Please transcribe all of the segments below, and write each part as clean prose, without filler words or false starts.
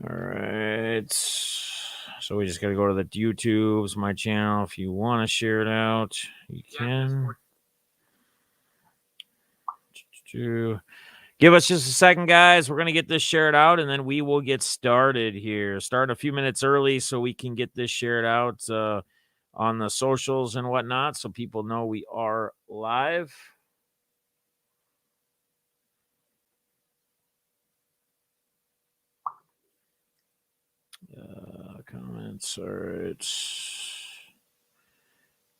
All right. So we just got to go to the YouTube's my channel. If you want to share it out, you can. Give us just a second, guys. We're going to get this shared out, and then we will get started here. Start a few minutes early so we can get this shared out on the socials and whatnot so people know we are live. Comments. All right.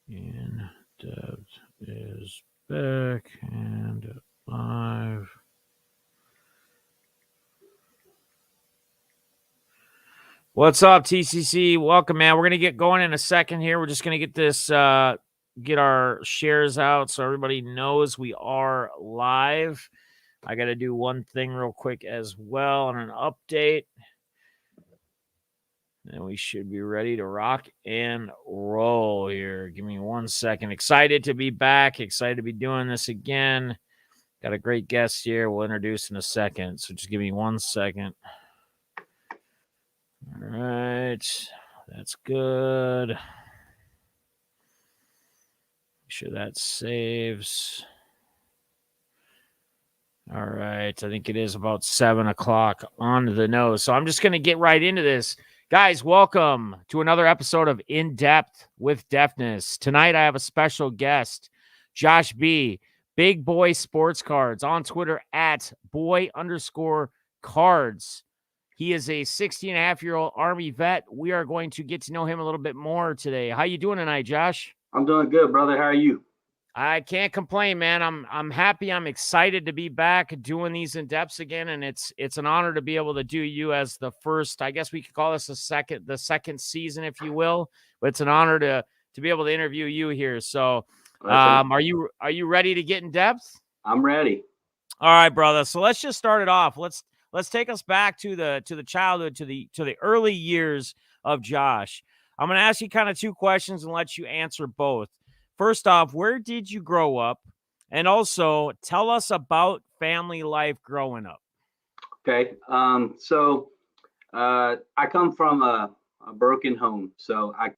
In depth is back and live. What's up, TCC? Welcome, man. We're going to get going in a second here. We're just going to get this, get our shares out so everybody knows we are live. I got to do one thing real quick as well on an update. And we should be ready to rock and roll here. Give me 1 second. Excited to be back. Excited to be doing this again. Got a great guest here. We'll introduce in a second. So just give me 1 second. All right. That's good. Make sure that saves. All right. I think it is about 7 o'clock on the nose. So I'm just going to get right into this. Guys, welcome to another episode of In Depth with Defness. Tonight I have a special guest, Josh B., Big Boy Sports Cards, on Twitter at boy_cards. He is a 16-and-a-half-year-old Army vet. We are going to get to know him a little bit more today. How you doing tonight, Josh? I'm doing good, brother. How are you? I can't complain, man. I'm happy. I'm excited to be back doing these in depths again, and it's an honor to be able to do you as the first. I guess we could call this the second season, if you will. But it's an honor to be able to interview you here. So, are you ready to get in depth? I'm ready. All right, brother. So let's just start it off. Let's take us back to the childhood, to the early years of Josh. I'm going to ask you kind of two questions and let you answer both. First off, where did you grow up? And also, tell us about family life growing up. Okay. So I come from a broken home. So I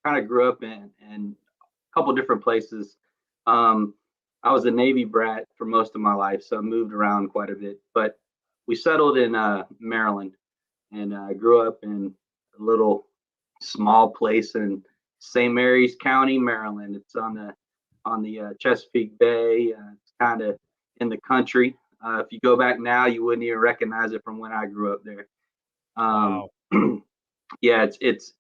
kind of grew up in a couple different places. I was a Navy brat for most of my life, so I moved around quite a bit. But we settled in Maryland, and I grew up in a little small place in St. Mary's County, Maryland. It's on the Chesapeake Bay. It's kind of in the country. If you go back now, you wouldn't even recognize it from when I grew up there. Wow. Yeah, it's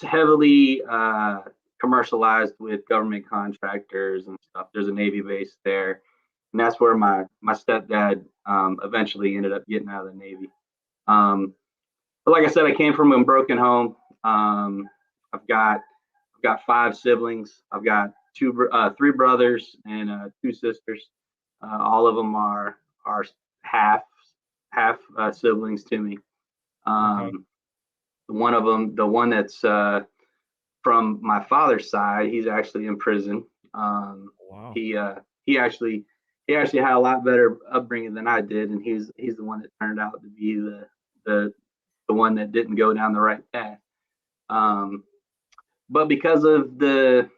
heavily commercialized with government contractors and stuff. There's a Navy base there, and that's where my stepdad eventually ended up getting out of the Navy. But like I said, I came from a broken home. I've got 5 siblings. I've got three brothers and 2 sisters. All of them are half siblings to me. Okay. One of them, the one that's from my father's side, he's actually in prison. Wow. He actually had a lot better upbringing than I did, and he's the one that turned out to be the one that didn't go down the right path. But because of the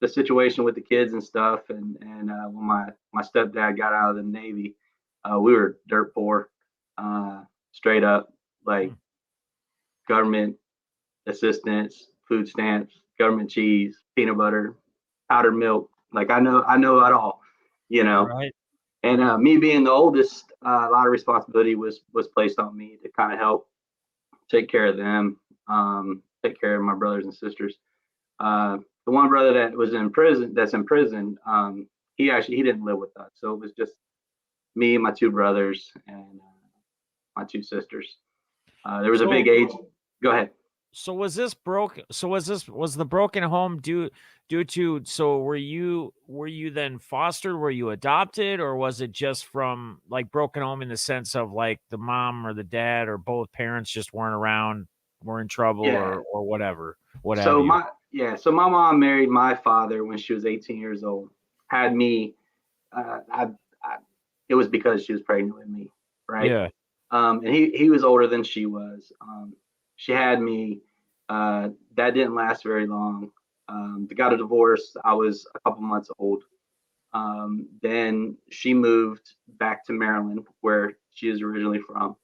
situation with the kids and stuff, and when my stepdad got out of the Navy, we were dirt poor, straight up, like government assistance, food stamps, government cheese, peanut butter, powdered milk. Like I know it all, you know. Right. And me being the oldest, a lot of responsibility was placed on me to kind of help take care of them, take care of my brothers and sisters. The one brother that was in prison, he didn't live with us, so it was just me, my 2 brothers, and my 2 sisters. There was a big age. Go ahead. So was this broken? So was the broken home due to? So were you then fostered? Were you adopted, or was it just from like broken home in the sense of like the mom or the dad or both parents just weren't around, were in trouble, Yeah. or whatever, what have So you? so my mom married my father when she was 18 years old. Had me. It was because she was pregnant with me, right? Yeah. And he was older than she was. She had me. That didn't last very long. They got a divorce. I was a couple months old. Then she moved back to Maryland, where she is originally from.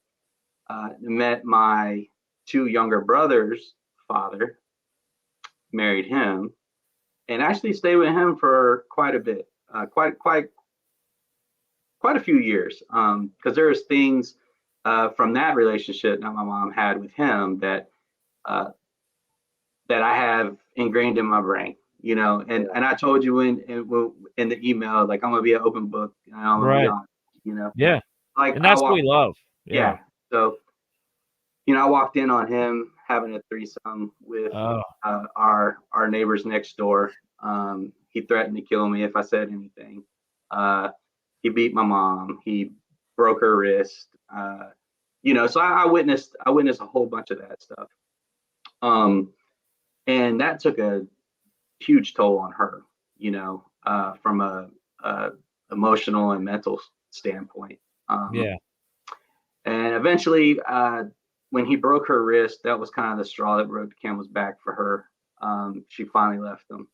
Met my two younger brothers' father, married him, and actually stayed with him for quite a bit, quite a few years. Because there's things from that relationship that my mom had with him uh, that I have ingrained in my brain. And I told you in the email, like, I'm gonna be an open book, and I'm gonna be Right. honest. Yeah. Like And I that's what we walked, love. Yeah. yeah. So I walked in on him having a threesome with Oh, our neighbors next door. He threatened to kill me if I said anything. He beat my mom. He broke her wrist. So I witnessed a whole bunch of that stuff. And that took a huge toll on her. From a emotional and mental standpoint. yeah. And eventually, when he broke her wrist, that was kind of the straw that broke the camel's back for her. She finally left him.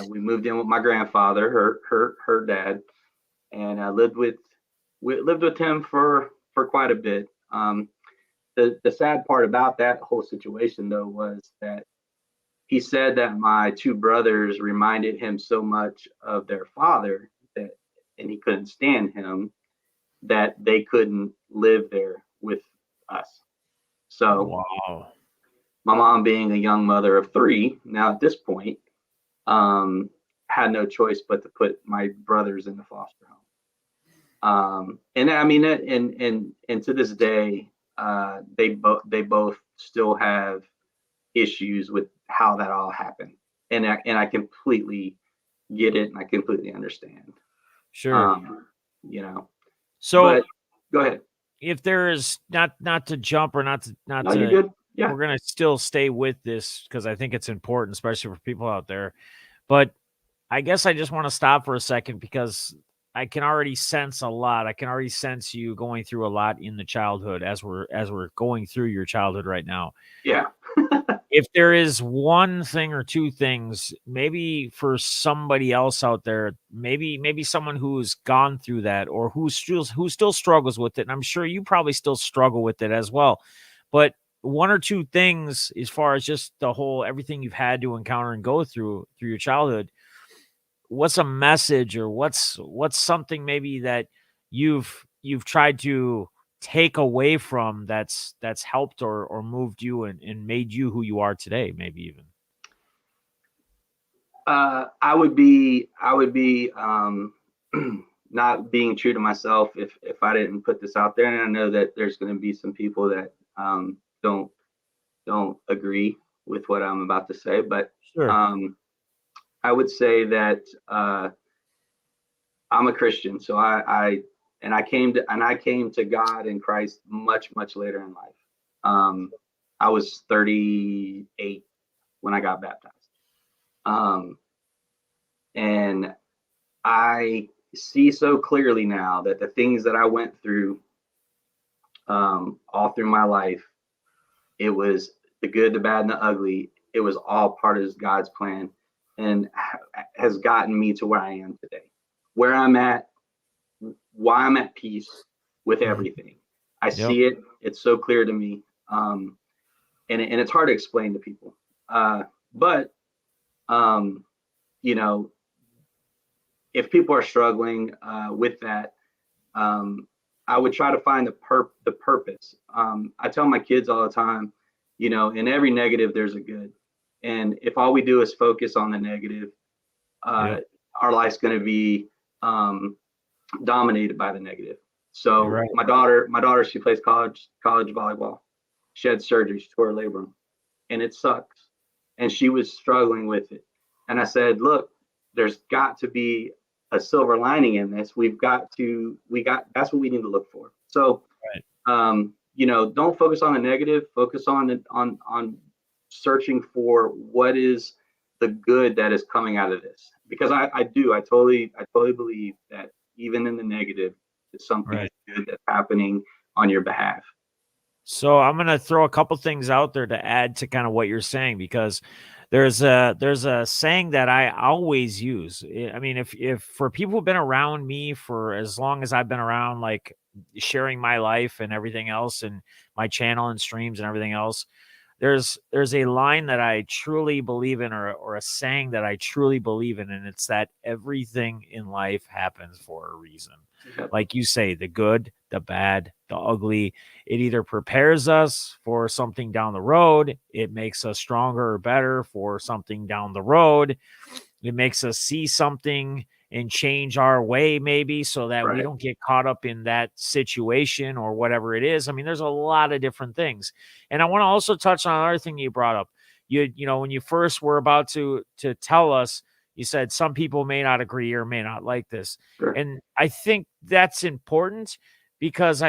We moved in with my grandfather, her dad, and I lived with him for quite a bit. The sad part about that whole situation, though, was that he said that my two brothers reminded him so much of their father, and he couldn't stand him, that they couldn't live there with us. So Wow. my mom, being a young mother of three now at this point, had no choice but to put my brothers in the foster home. And I mean, and to this day, they both still have issues with how that all happened, and I completely get it, and I completely understand. Sure. Um, you know, So but go ahead. if there is not to jump or not No, you're to good. Yeah, we're gonna still stay with this because I think it's important, especially for people out there. But I guess I just want to stop for a second because I can already sense a lot. I can already sense you going through a lot in the childhood as we're going through your childhood right now. yeah. If there is one thing or two things, maybe for somebody else out there, maybe someone who's gone through that or who still struggles with it, and I'm sure you probably still struggle with it as well. But one or two things as far as just the whole everything you've had to encounter and go through your childhood, what's a message or what's something maybe that you've tried to take away from that's helped or moved you and made you who you are today, maybe even? I would be not being true to myself if I didn't put this out there. And I know that there's going to be some people that don't agree with what I'm about to say, but Sure. um, I would say that I'm a Christian, so I came to God in Christ much much later in life. I was 38 when I got baptized, um, and I see so clearly now that the things that I went through, all through my life, it was the good, the bad, and the ugly. It was all part of God's plan, and has gotten me to where I am today, where I'm at, why I'm at peace with Mhm. everything. I Yep. see it; it's so clear to me, and it's hard to explain to people. But um, you know, if people are struggling with that, um, I would try to find the purpose. I tell my kids all the time, in every negative there's a good, and if all we do is focus on the negative, uh, Yep. our life's going to be um, dominated by the negative. You're So right. my daughter, she plays college volleyball. She had surgery, she tore her labrum, and it sucks. And she was struggling with it. And I said, look, there's got to be a silver lining in this. That's what we need to look for. So, Right. don't focus on the negative, focus on searching for what is the good that is coming out of this. Because I totally believe that even in the negative, there's something Right. good that's happening on your behalf. So I'm going to throw a couple things out there to add to kind of what you're saying, because there's a saying that I always use. I mean, if for people who've been around me for as long as I've been around, like sharing my life and everything else, and my channel and streams and everything else, there's a line that I truly believe in, or a saying that I truly believe in, and it's that everything in life happens for a reason. Yep. Like you say, the good, the bad, the ugly, it either prepares us for something down the road, it makes us stronger or better for something down the road, it makes us see something and change our way, maybe, so that we Right. don't get caught up in that situation or whatever it is. I mean, there's a lot of different things. And I want to also touch on another thing you brought up. You know, when you first were about to tell us, you said some people may not agree or may not like this. Sure. And I think that's important, because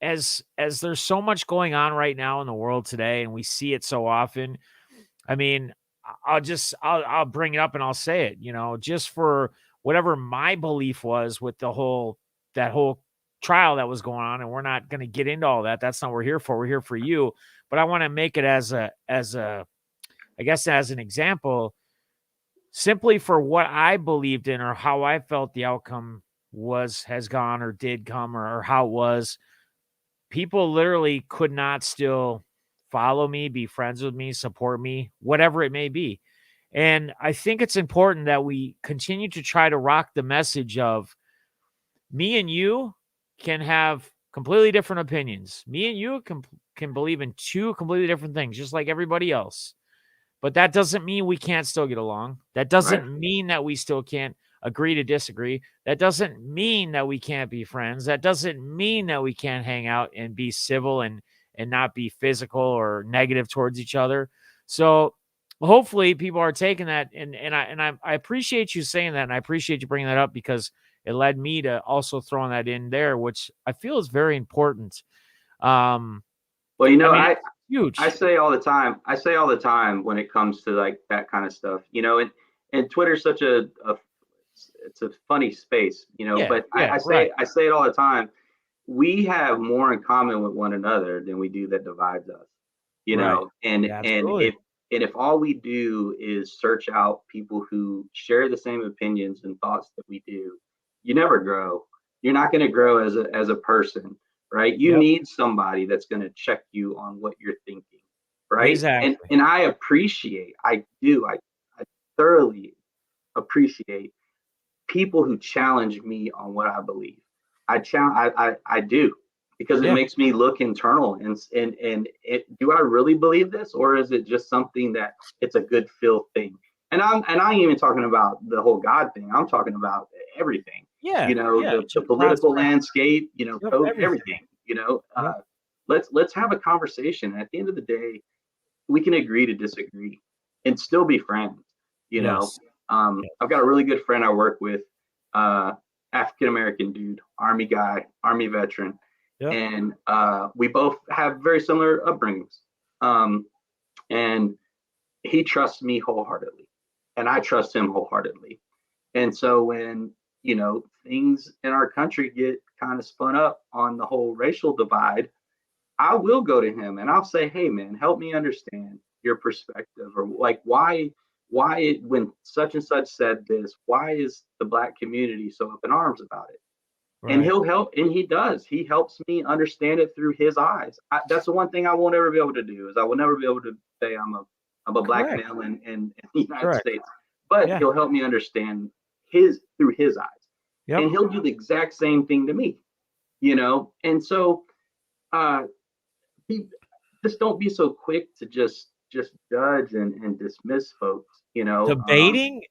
as there's so much going on right now in the world today, and we see it so often. I mean, I'll bring it up and I'll say it, just for whatever my belief was with that whole trial that was going on. And we're not going to get into all that. That's not what we're here for. We're here for you. But I want to make it I guess, as an example, simply for what I believed in, or how I felt the outcome has gone, or did come, or how it was. People literally could not still follow me, be friends with me, support me, whatever it may be. And I think it's important that we continue to try to rock the message of, me and you can have completely different opinions. Me and you can believe in two completely different things, just like everybody else. But that doesn't mean we can't still get along. That Right. doesn't mean that we still can't agree to disagree. That doesn't mean that we can't be friends. That doesn't mean that we can't hang out and be civil and not be physical or negative towards each other. So hopefully people are taking that, and I appreciate you saying that, and I appreciate you bringing that up, because it led me to also throwing that in there, which I feel is very important. Um, Well, you I know, mean, I it's I huge. say all the time. I say all the time when it comes to like that kind of stuff. And Twitter's such a it's a funny space. Yeah, But I, yeah, I right. say I say it all the time. We have more in common with one another than we do that divides us. Right. And Yeah, and absolutely. if all we do is search out people who share the same opinions and thoughts that we do, you never grow. You're not going to grow as a person, right? You Yep. need somebody that's going to check you on what you're thinking, right? And Exactly. and I appreciate, I do, I thoroughly appreciate people who challenge me on what I believe. I do, because it Yeah. makes me look internal, do I really believe this, or is it just something that it's a good feel thing? And I ain't even talking about the whole God thing. I'm talking about everything. Yeah. Yeah. The Just political prospect. landscape, Yep. code, Everything. everything. Yep. Let's have a conversation. At the end of the day, we can agree to disagree and still be friends. You know, Yes. I've Yes. got a really good friend I work with, uh, African American dude, Army guy, Army veteran, Yep. and we both have very similar upbringings. Um, and he trusts me wholeheartedly, and I trust him wholeheartedly. And so when things in our country get kind of spun up on the whole racial divide, I will go to him and I'll say, "Hey, man, help me understand your perspective, or like when such and such said this, why is the black community so up in arms about it?" And Right. he'll help, and he does. He helps me understand it through his eyes. That's the one thing I won't ever be able to do, is I will never be able to say I'm a black Correct. male in the United Correct. States, but Yeah. he'll help me understand his through his eyes, Yep. and he'll do the exact same thing to me. And so uh, he, just don't be so quick to just judge and dismiss folks. Debating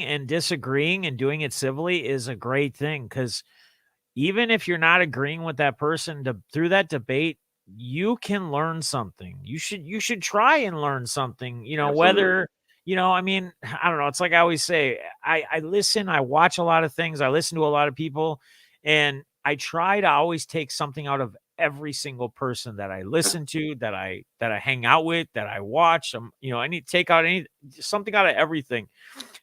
and disagreeing and doing it civilly is a great thing, because even if you're not agreeing with that person, through that debate, you can learn something. You should try and learn something, Absolutely. whether, I mean, I don't know. It's like I always say, I listen, I watch a lot of things, I listen to a lot of people, and I try to always take something out of every single person that I listen to, that I hang out with, that I watch. I need to take out something out of everything.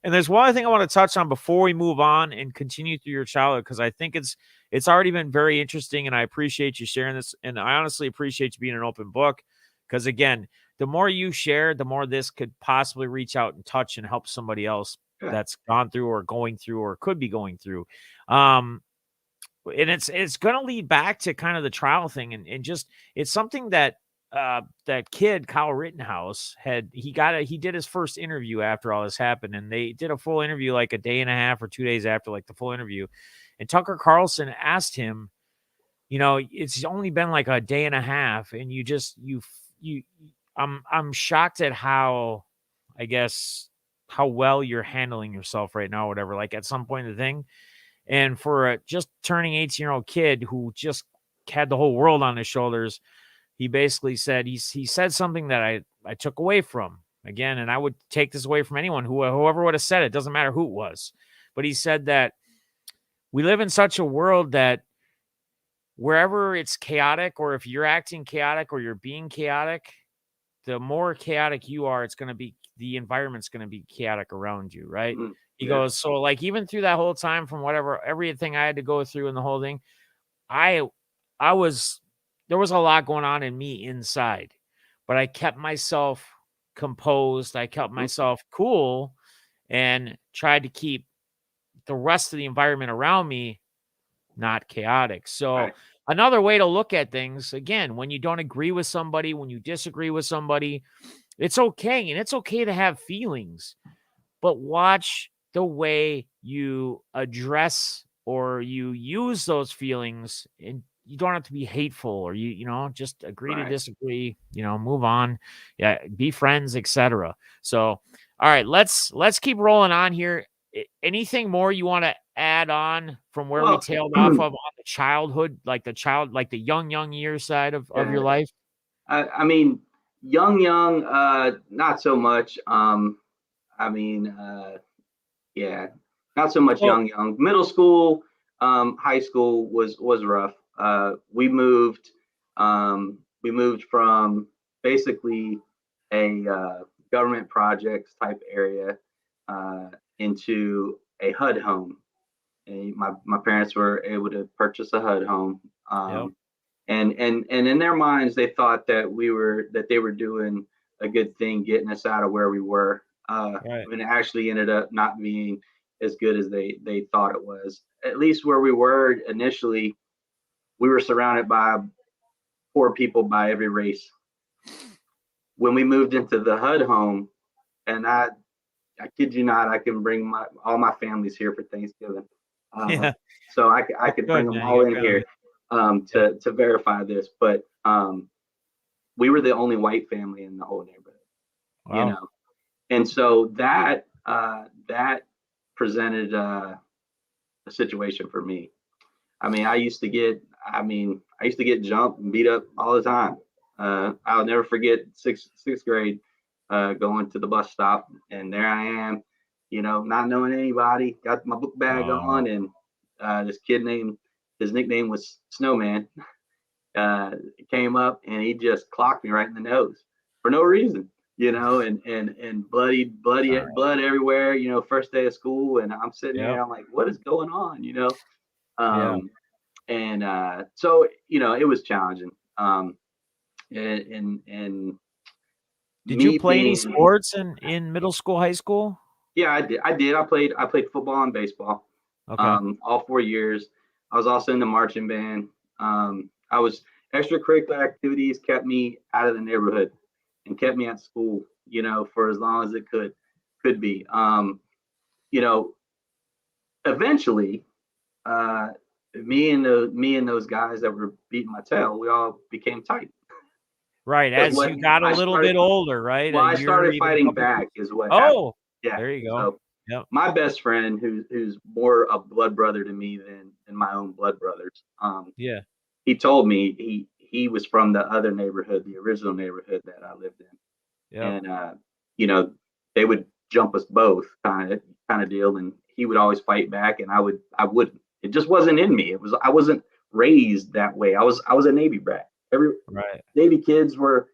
And there's one other thing I want to touch on before we move on and continue through your childhood, because I think it's already been very interesting, and I appreciate you sharing this. And I honestly appreciate you being an open book, because again, the more you share, the more this could possibly reach out and touch and help somebody else Yeah. that's gone through or going through or could be going through. Um, and it's going to lead back to kind of the trial thing, and just it's something that that kid Kyle Rittenhouse he did his first interview after all this happened, and they did a full interview like a day and a half or 2 days after, like the full interview. And Tucker Carlson asked him, it's only been like a day and a half, and you I'm shocked at how, I guess, how well you're handling yourself right now, or whatever, like at some point in the thing. And for a just turning 18-year-old kid who just had the whole world on his shoulders, he basically said, he said something that I took away from, again, and I would take this away from anyone, whoever would have said it, doesn't matter who it was. But he said that we live in such a world that wherever it's chaotic, or if you're acting chaotic or you're being chaotic, the more chaotic you are, the environment's going to be chaotic around you, right? Mm-hmm. He Yeah. goes, so like even through that whole time, from everything I had to go through and the whole thing, I was, there was a lot going on in me inside, but I kept myself composed. I kept Mm-hmm. myself cool and tried to keep the rest of the environment around me not chaotic. So Right. another way to look at things, again, when you don't agree with somebody, when you disagree with somebody, it's okay. And it's okay to have feelings, but watch the way you address or you use those feelings. And you don't have to be hateful, or just agree to Right. disagree, move on. Yeah, be friends, etc. So, all right, let's keep rolling on here. Anything more you want to add on from where we Well, tailed off of on the childhood, like the young year side of yeah. your life? I mean, young, not so much. I mean, yeah, not so much So, young. Middle school, high school was rough. We moved from basically a government projects type area uh, into a HUD home. And my parents were able to purchase a HUD home. yep, And in their minds, they thought that they were doing a good thing getting us out of where we were. right, When it actually ended up not being as good as they thought it was. At least where we were initially, we were surrounded by poor people by every race. When we moved into the HUD home, and I kid you not, I can bring all my families here for Thanksgiving. Uh, yeah, so I that's could bring good, them man. You all got in family. here Yeah, to verify this. But we were the only white family in the whole neighborhood, you wow, know, and so that presented a situation for me. I mean, I used to get jumped and beat up all the time. I'll never forget sixth grade, going to the bus stop, and there I am, not knowing anybody, got my book bag oh, on, and this kid named his nickname was Snowman. uh, came up and he just clocked me right in the nose for no reason, and all right, blood everywhere, first day of school, and I'm sitting yep, there, I'm like, what is going on? yeah. Um, and so it was challenging. And Did you me play any being, sports in middle school, high school? yeah, I did. I played football and baseball, Okay. all 4 years. I was also in the marching band. I was extracurricular activities kept me out of the neighborhood and kept me at school, for as long as it could be. You know, Eventually, uh, me and those guys that were beating my tail, we all became tight. Right, Because as what you got a I little started, bit older, right? well, A I year, started even a fighting couple of back is what happened. Oh, Yeah. there you go. So Yep, my best friend, who's more a blood brother to me than my own blood brothers, yeah, he told me he was from the other neighborhood, the original neighborhood that I lived in, yep, and you know, they would jump us both, kind of deal, and he would always fight back, and I wouldn't. It just wasn't in me. I wasn't. raised that way. I was a Navy brat. Every Right. Navy kids were,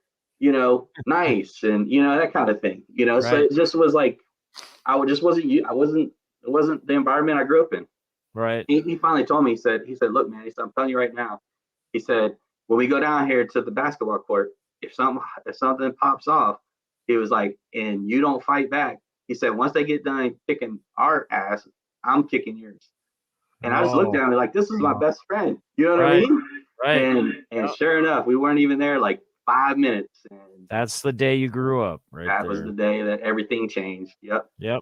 nice and that kind of thing. So Right. it just was like just wasn't you. I wasn't. It wasn't the environment I grew up in. Right. He finally told me. He said, look, man. He said, I'm telling you right now. He said, when we go down here to the basketball court, if something pops off, he was like, and you don't fight back. He said, once they get done kicking our ass, I'm kicking yours. And I just looked Oh, at him like, this is my best friend. You know what I right. mean? Right. And Yep. sure enough, we weren't even there like 5 minutes, and That's the day you grew up right that was the there. day that everything changed. Yep. Yep.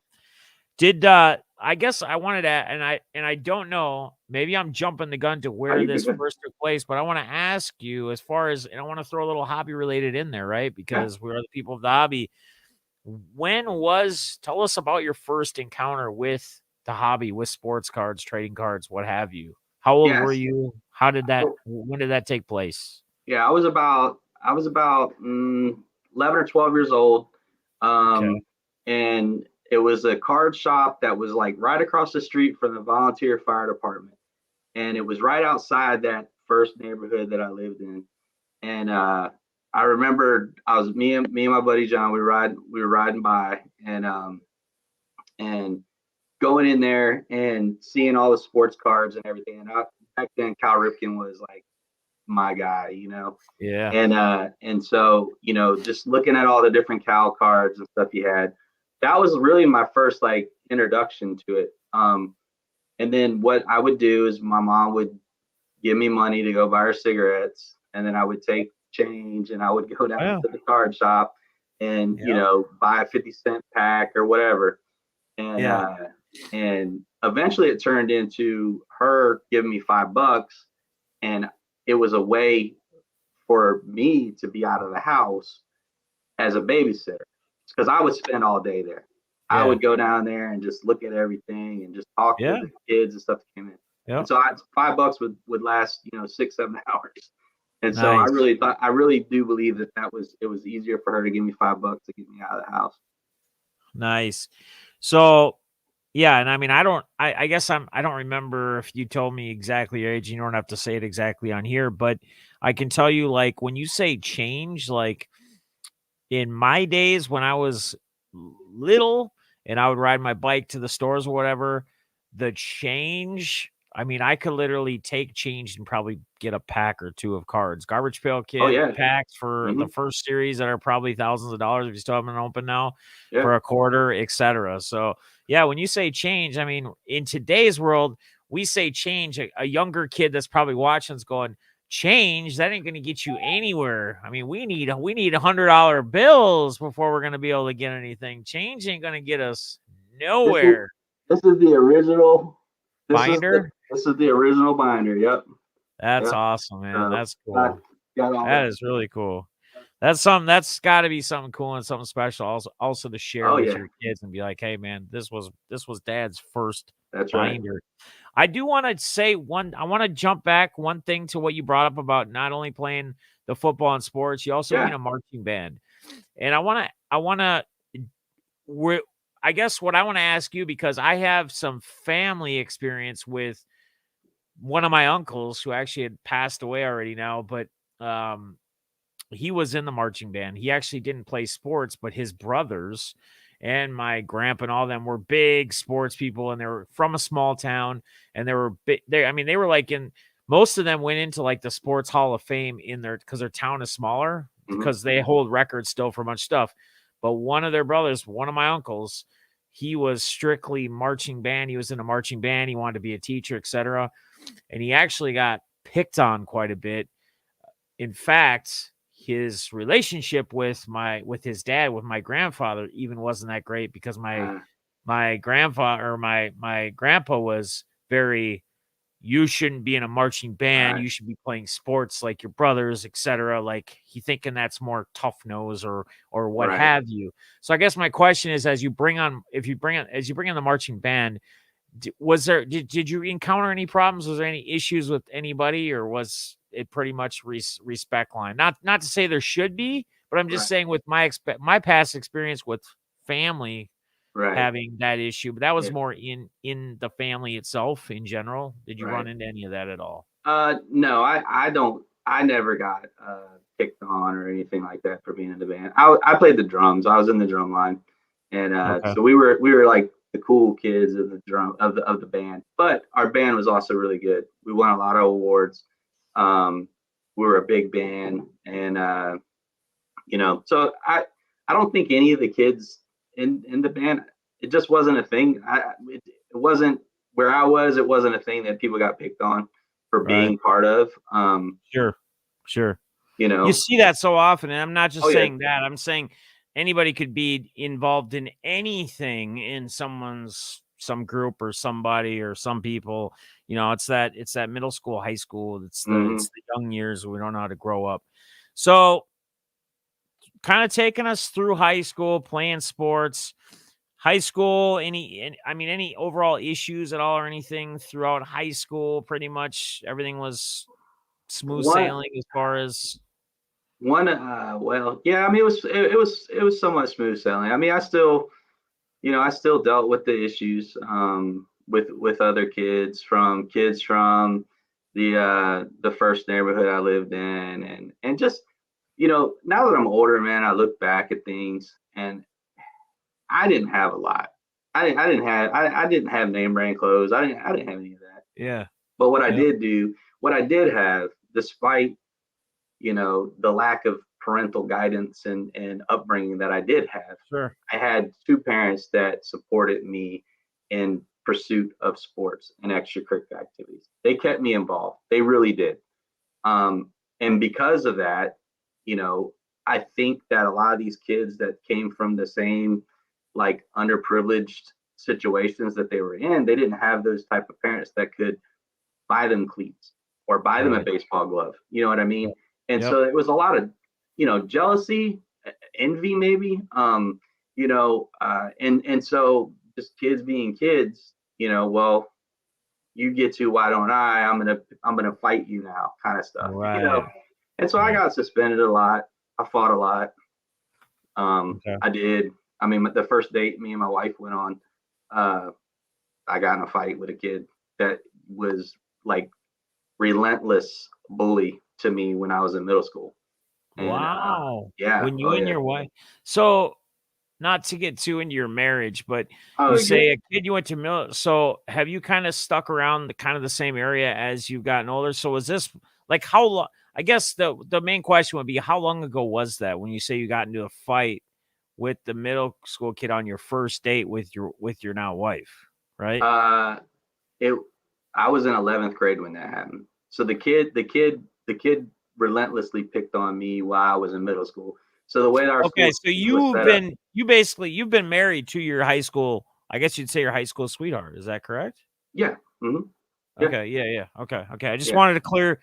Did I guess I wanted to, and I don't know, maybe I'm jumping the gun to Are where you this good? first took place, but I want to ask you as far as, and I want to throw a little hobby related in there, right? Yeah. Because we are the people of the hobby. Tell us about your first encounter with the hobby, with sports cards, trading cards, what have you. How old were Yes. you? When did that take place? Yeah, I was about 11 or 12 years old. Okay. And it was a card shop that was like right across the street from the volunteer fire department. And it was right outside that first neighborhood that I lived in. And I remember I was me and my buddy John, we were riding by, and going in there and seeing all the sports cards and everything. And back then Cal Ripken was like my guy. Yeah. And so, just looking at all the different Cal cards and stuff he had, that was really my first like introduction to it. And then what I would do is my mom would give me money to go buy her cigarettes, and then I would take change and I would go down Yeah. to the card shop and Yep. buy a 50-cent pack or whatever. And Yeah. and eventually it turned into her giving me $5, and it was a way for me to be out of the house as a babysitter, because I would spend all day there. I Yeah. would go down there and just look at everything and just talk to Yeah. the kids and stuff that came in. And Yep. so $5 would last 6-7 hours. And so Nice. I really do believe it was easier for her to give me $5 to get me out of the house. Nice. So, yeah, and I mean, I guess I don't remember if you told me exactly your age. You don't have to say it exactly on here, but I can tell you, like, when you say change, like in my days when I was little and I would ride my bike to the stores or whatever, the change, I mean, I could literally take change and probably get a pack or two of cards. Garbage Pail Oh Kid yeah. packs for the Hmm. first series that are probably thousands of dollars if you still haven't open now Yeah. for a quarter, etc. So, yeah, when you say change, I mean, in today's world, we say change. A younger kid that's probably watching is going, change that ain't going to get you anywhere. I mean, we need $100 bills before we're going to be able to get anything. Change ain't going to get us This is nowhere. this is the original. This is the Binder. this is the original binder. Yep. That's Yep. awesome, man. So That's got cool. got all That that. is really cool. That's got to be something cool and something special. Also to share Oh with yeah. your kids and be like, hey, man, this was Dad's first That's right. binder. I do want to say I want to jump back one thing to what you brought up about not only playing the football and sports, you also being Yeah. a marching band. And I want to we I guess what I want to ask you, because I have some family experience with one of my uncles who actually had passed away already now, but um he was in the marching band. He actually didn't play sports, but his brothers and my grandpa and all them were big sports people, and they were from a small town, and they were big. I mean, they were like most of them went into like the sports hall of fame in their, because their town is smaller, Hmm. because they hold records still for much stuff. But one of their brothers, one of my uncles, he was strictly marching band. He was in a marching band. He wanted to be a teacher, etc. And he actually got picked on quite a bit. In fact, his relationship with his dad, with my grandfather, even wasn't that great, because my grandfather, or my grandpa, was very, you shouldn't be in a marching band, Right. you should be playing sports like your brothers, etc. Like, he thinking that's more tough nose or what Right. have you. So I guess my question is, as you bring on the marching band, did you encounter any problems? Was there any issues with anybody, or was it pretty much respect line? Not to say there should be, but I'm just Right. saying with my past experience with family Right. having that issue, but that was Yeah. more in the family itself in general. Did you run Right. into any of that at all? No, I never got picked on or anything like that for being in the band. I played the drums. I was in the drum line, and Okay. so we were like the cool kids of the drum of the band. But our band was also really good. We won a lot of awards. Um, we were a big band, and so I don't think any of the kids in the band. It just wasn't a thing. It wasn't where I was. It wasn't a thing that people got picked on for Right. being part of. Sure. Sure. You You know. see that so often, and I'm not Oh just yeah. saying that. I'm saying anybody could be involved in anything in some group or somebody or some people. It's that middle school, high school. It's the Hmm. it's the young years. We don't know how to grow up. So, kind of taking us through high school, playing sports. High school, any overall issues at all or anything throughout high school? Pretty much everything was smooth One sailing as far as one. Well, yeah. I mean, it was somewhat smooth sailing. I mean, I still dealt with the issues with other kids from the first neighborhood I lived in, and just now that I'm older, man, I look back at things, and I didn't have a lot. I didn't have name brand clothes. I didn't have any of that. yeah, But what I yeah, did do, what I did have, despite the lack of parental guidance and upbringing that I did have, sure. I had two parents that supported me in pursuit of sports and extracurricular activities. They kept me involved. They really did. And because of that, you know, I think that a lot of these kids that came from the same like underprivileged situations that they were in, they didn't have those type of parents that could buy them cleats or buy them a Right. baseball glove. You know what I Yep. mean? And Yep. so it was a lot of, jealousy, envy, maybe. And so just kids being kids, well, you get to, why don't I? I'm gonna fight you now, kind of stuff. Right. And so I Right. got suspended a lot. I fought a lot. Okay. I did. I mean, the first date me and my wife went on, uh, I got in a fight with a kid that was like relentless bully to me when I was in middle school. And Wow. yeah, When you oh and yeah, your wife so, not to get too into your marriage, but you oh good. say a kid you went to so have you kinda stuck around the same area as you've gotten older? So was this like, how long? I guess the main question would be, how long ago was that when you say you got into a fight with the middle school kid on your first date with your now wife, right? Uh, it. I was in 11th grade when that happened. So the kid relentlessly picked on me while I was in middle school. So the way that our Okay, school so was set up, you've been married to your high school, I guess you'd say your high school sweetheart, is that correct? yeah, yeah, Okay, yeah, yeah, okay, okay, I just yeah, wanted to clear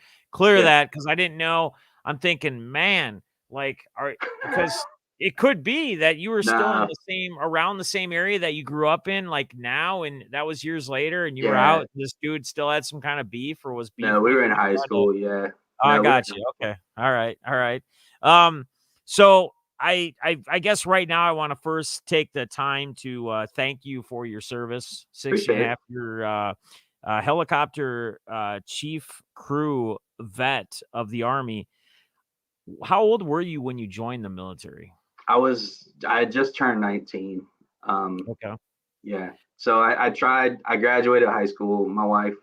yeah. that because I didn't know. I'm thinking, man, like, are because it could be that you were still in Nah, the same around the same area that you grew up in, like, now, and that was years later, and you were yeah. out, this dude still had some kinda beef or was No, beefing we with were in you, high trying to school. Yeah, Oh, I no, we were got in you. high school. Okay. All right. All right. So I guess right now I want to first take the time to thank you for your service. Six and a Appreciate it. half year helicopter chief crew vet of the Army. How old were you when you joined the military? I had just turned 19. Um, Okay. yeah. So I graduated high school. My wife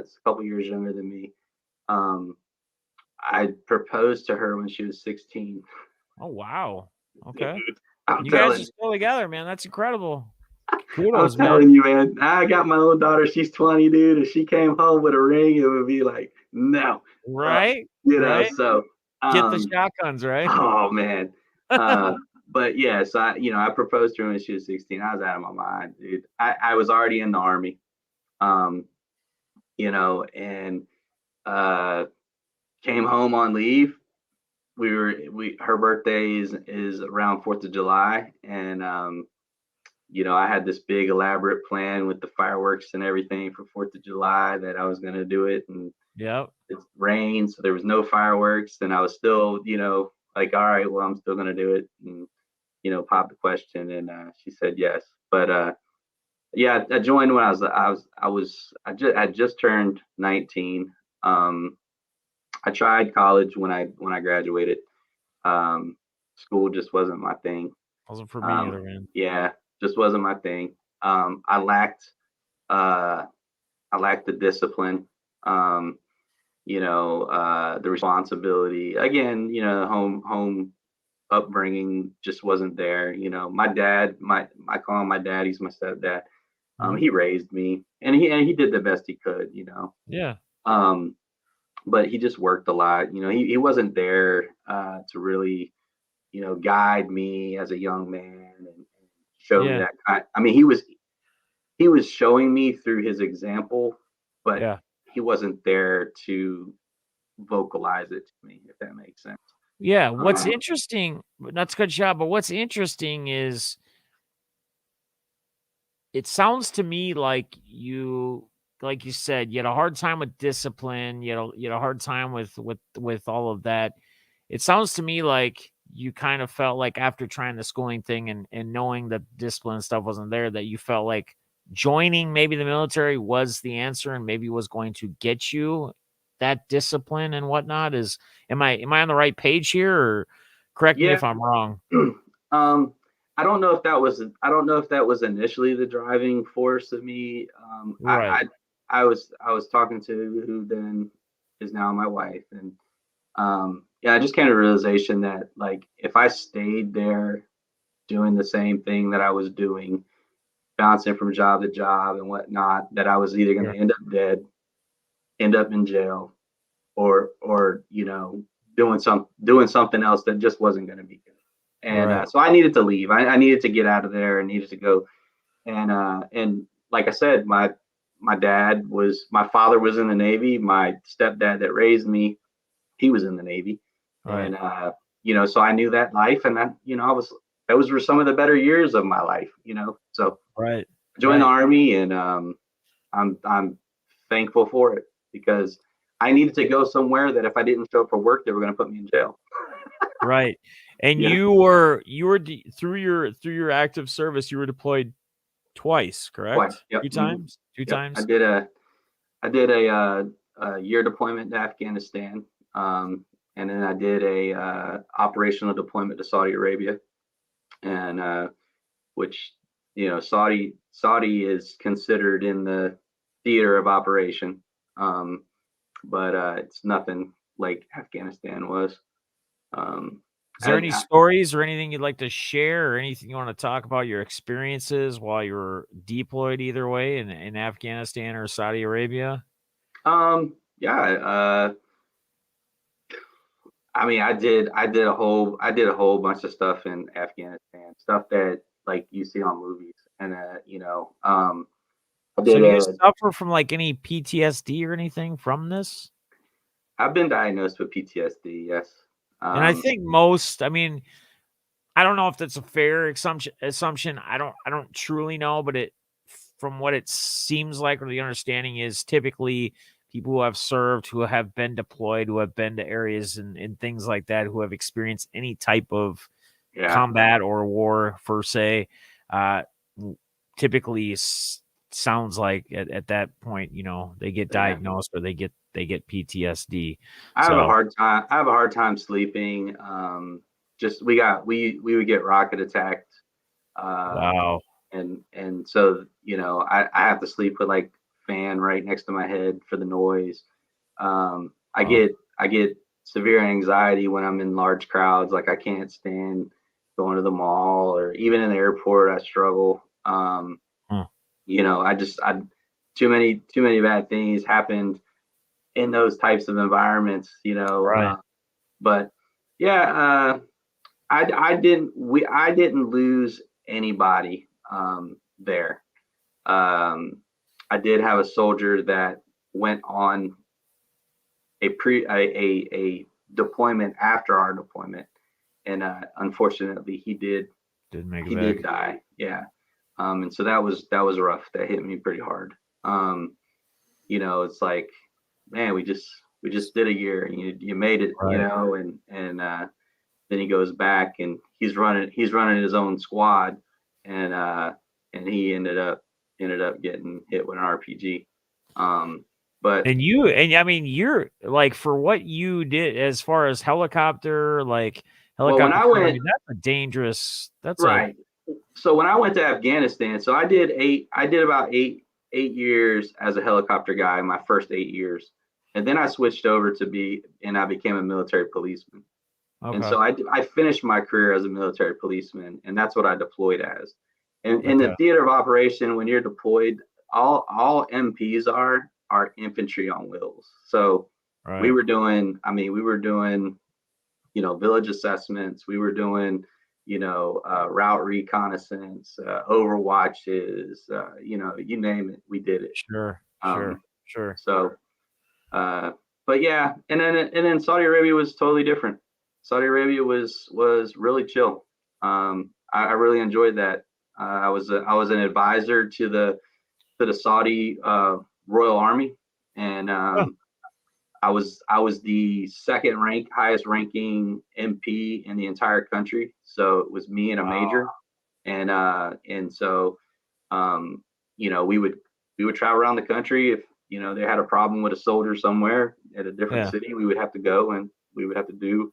is a couple years younger than me. Um, I proposed to her when she was 16. Oh wow. Okay. I'm You guys are telling still together, man. That's incredible. I'm Kudos, man. telling you, man. I got my own daughter. She's 20, dude. If she came home with a ring, it would be like, no. Uh, Right? Right? so Get the um, shotguns, right? oh man. But yes, I proposed to her when she was 16. I was out of my mind, dude. I was already in the army. Um, and uh came home on leave. We her birthday is around 4th of July, and I had this big elaborate plan with the fireworks and everything for 4th of July that I was gonna do it, and Yep. it rained, so there was no fireworks, and I was still, like, all right, well, I'm still gonna do it, and popped the question, and she said yes. But yeah, I joined when I just turned 19. Um, I tried college when I graduated. Um, School just wasn't my thing. Wasn't for me Um, either, man. yeah, just wasn't my thing. I lacked uh, I lacked the discipline. Um, the responsibility. Again, home upbringing just wasn't there. My dad, I call him my dad. He's my stepdad. Mhm. He raised me, and he did the best he could. Yeah. Um, but he just worked a lot. He wasn't there to really guide me as a young man and show me Yeah. that kind. I mean, he was showing me through his example, but Yeah. he wasn't there to vocalize it to me, if that makes sense. Yeah. What's Um, interesting, not to cut you off, but what's interesting is it sounds to me like you said, you had a hard time with discipline, you had a hard time with all of that. It sounds to me like you kind of felt like after trying the schooling thing and knowing that discipline and stuff wasn't there, that you felt like joining maybe the military was the answer and maybe was going to get you that discipline and whatnot. Am I on the right page here, or correct me yeah. if I'm wrong? um, I don't know if that was initially the driving force of me. Right. I was talking to who then is now my wife, and yeah, I just came to the realization that like if I stayed there doing the same thing that I was doing, bouncing from job to job and whatnot, that I was either going Sure. to end up dead, end up in jail, or doing something else that just wasn't going to be good. And Right. so I needed to leave. I needed to get out of there. I needed to go. And like I said, my father was in the Navy. My stepdad that raised me, he was in the Navy, Right. and so I knew that life, and those were some of the better years of my life. So Right. I joined the Right. army, and I'm thankful for it because I needed to go somewhere that if I didn't show up for work, they were going to put me in jail. Right. And Yeah, through your active service, you were deployed twice, twice. correct? Yep. 2 times? 2 Yep. times? I did a year deployment to Afghanistan, and then I did a operational deployment to Saudi Arabia, and which Saudi is considered in the theater of operation, um, but it's nothing like Afghanistan was. Um, Is there I, any stories or anything you'd like to share or anything you wanna talk about your experiences while you were deployed either way in Afghanistan or Saudi Arabia? yeah, I mean, I did a whole bunch of stuff in Afghanistan, stuff that like you see on movies, and I So did do you a suffer from, like, any PTSD or anything from this? I've been diagnosed with PTSD. Yes. And I Um, think I mean, I don't know if that's a fair assumption. I don't truly know, but from what it seems like or the understanding is typically people who have served, who have been deployed, who have been to areas and things like that, who have experienced any type of yeah, combat or war per se, uh, typically sounds like at that point, they get yeah. diagnosed or they get PTSD. I have a So hard time. I have a hard time sleeping. Just we would get rocket attacked, uh, wow. and so I have to sleep with like fan right next to my head for the noise. Wow. I get severe anxiety when I'm in large crowds. Like I can't stand going to the mall or even in the airport. I struggle. Huh. I too many bad things happened in those types of environments. Right. But yeah, I didn't lose anybody there. Um, I did have a soldier that went on a deployment after our deployment, and unfortunately Didn't make it he did back. die. Yeah, and so that was rough. That hit me pretty hard. It's like, man, we just did a year, and you made it, Right. and then he goes back and he's running his own squad, and he ended up getting hit with an RPG. Um, But and I mean, you're like, for what you did as far as helicopter, like well, when helicopter I crew, I went mean, that's a dangerous. That's a right, so when I went to Afghanistan, so I did about 8 years as a helicopter guy, my first 8 years, and then I switched over and I became a military policeman. And okay, so I finished my career as a military policeman, and that's what I deployed as. And in the okay, theater of operation, when you're deployed, all MPs are infantry on wheels. So right, we were doing, village assessments. We were doing, route reconnaissance, overwatches, you name it, we did it. sure, Um, sure, sure, so uh, but yeah, and then Saudi Arabia was totally different. Saudi Arabia was really chill. I really enjoyed that. I was an advisor to the Saudi Royal Army, and huh, I was the highest ranking MP in the entire country. So it was me and a wow, major, and so um, we would travel around the country. If they had a problem with a soldier somewhere at a different yeah, city, we would have to go and we would have to do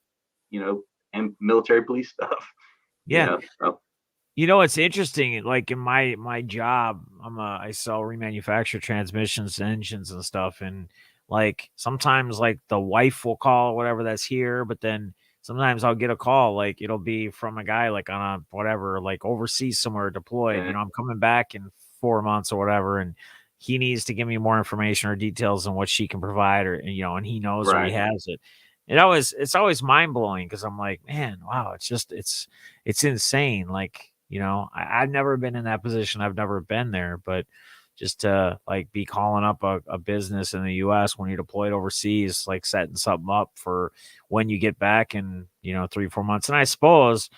you know and military police stuff. yeah. So You know, it's interesting. Like in my job, I sell remanufactured transmissions, engines, and stuff. And like sometimes, like the wife will call, whatever, that's here, but then sometimes I'll get a call, like it'll be from a guy like on a whatever, like overseas somewhere deployed. yeah, I'm coming back in 4 months or whatever, and he needs to give me more information or details on what she can provide, or and he knows or he right, has it. It's always mind blowing because I'm like, man, wow, it's insane. Like, I've never been in that position. I've never been there, but just to like be calling up a business in the US when you're deployed overseas, like setting something up for when you get back in, 3, 4 months. And I suppose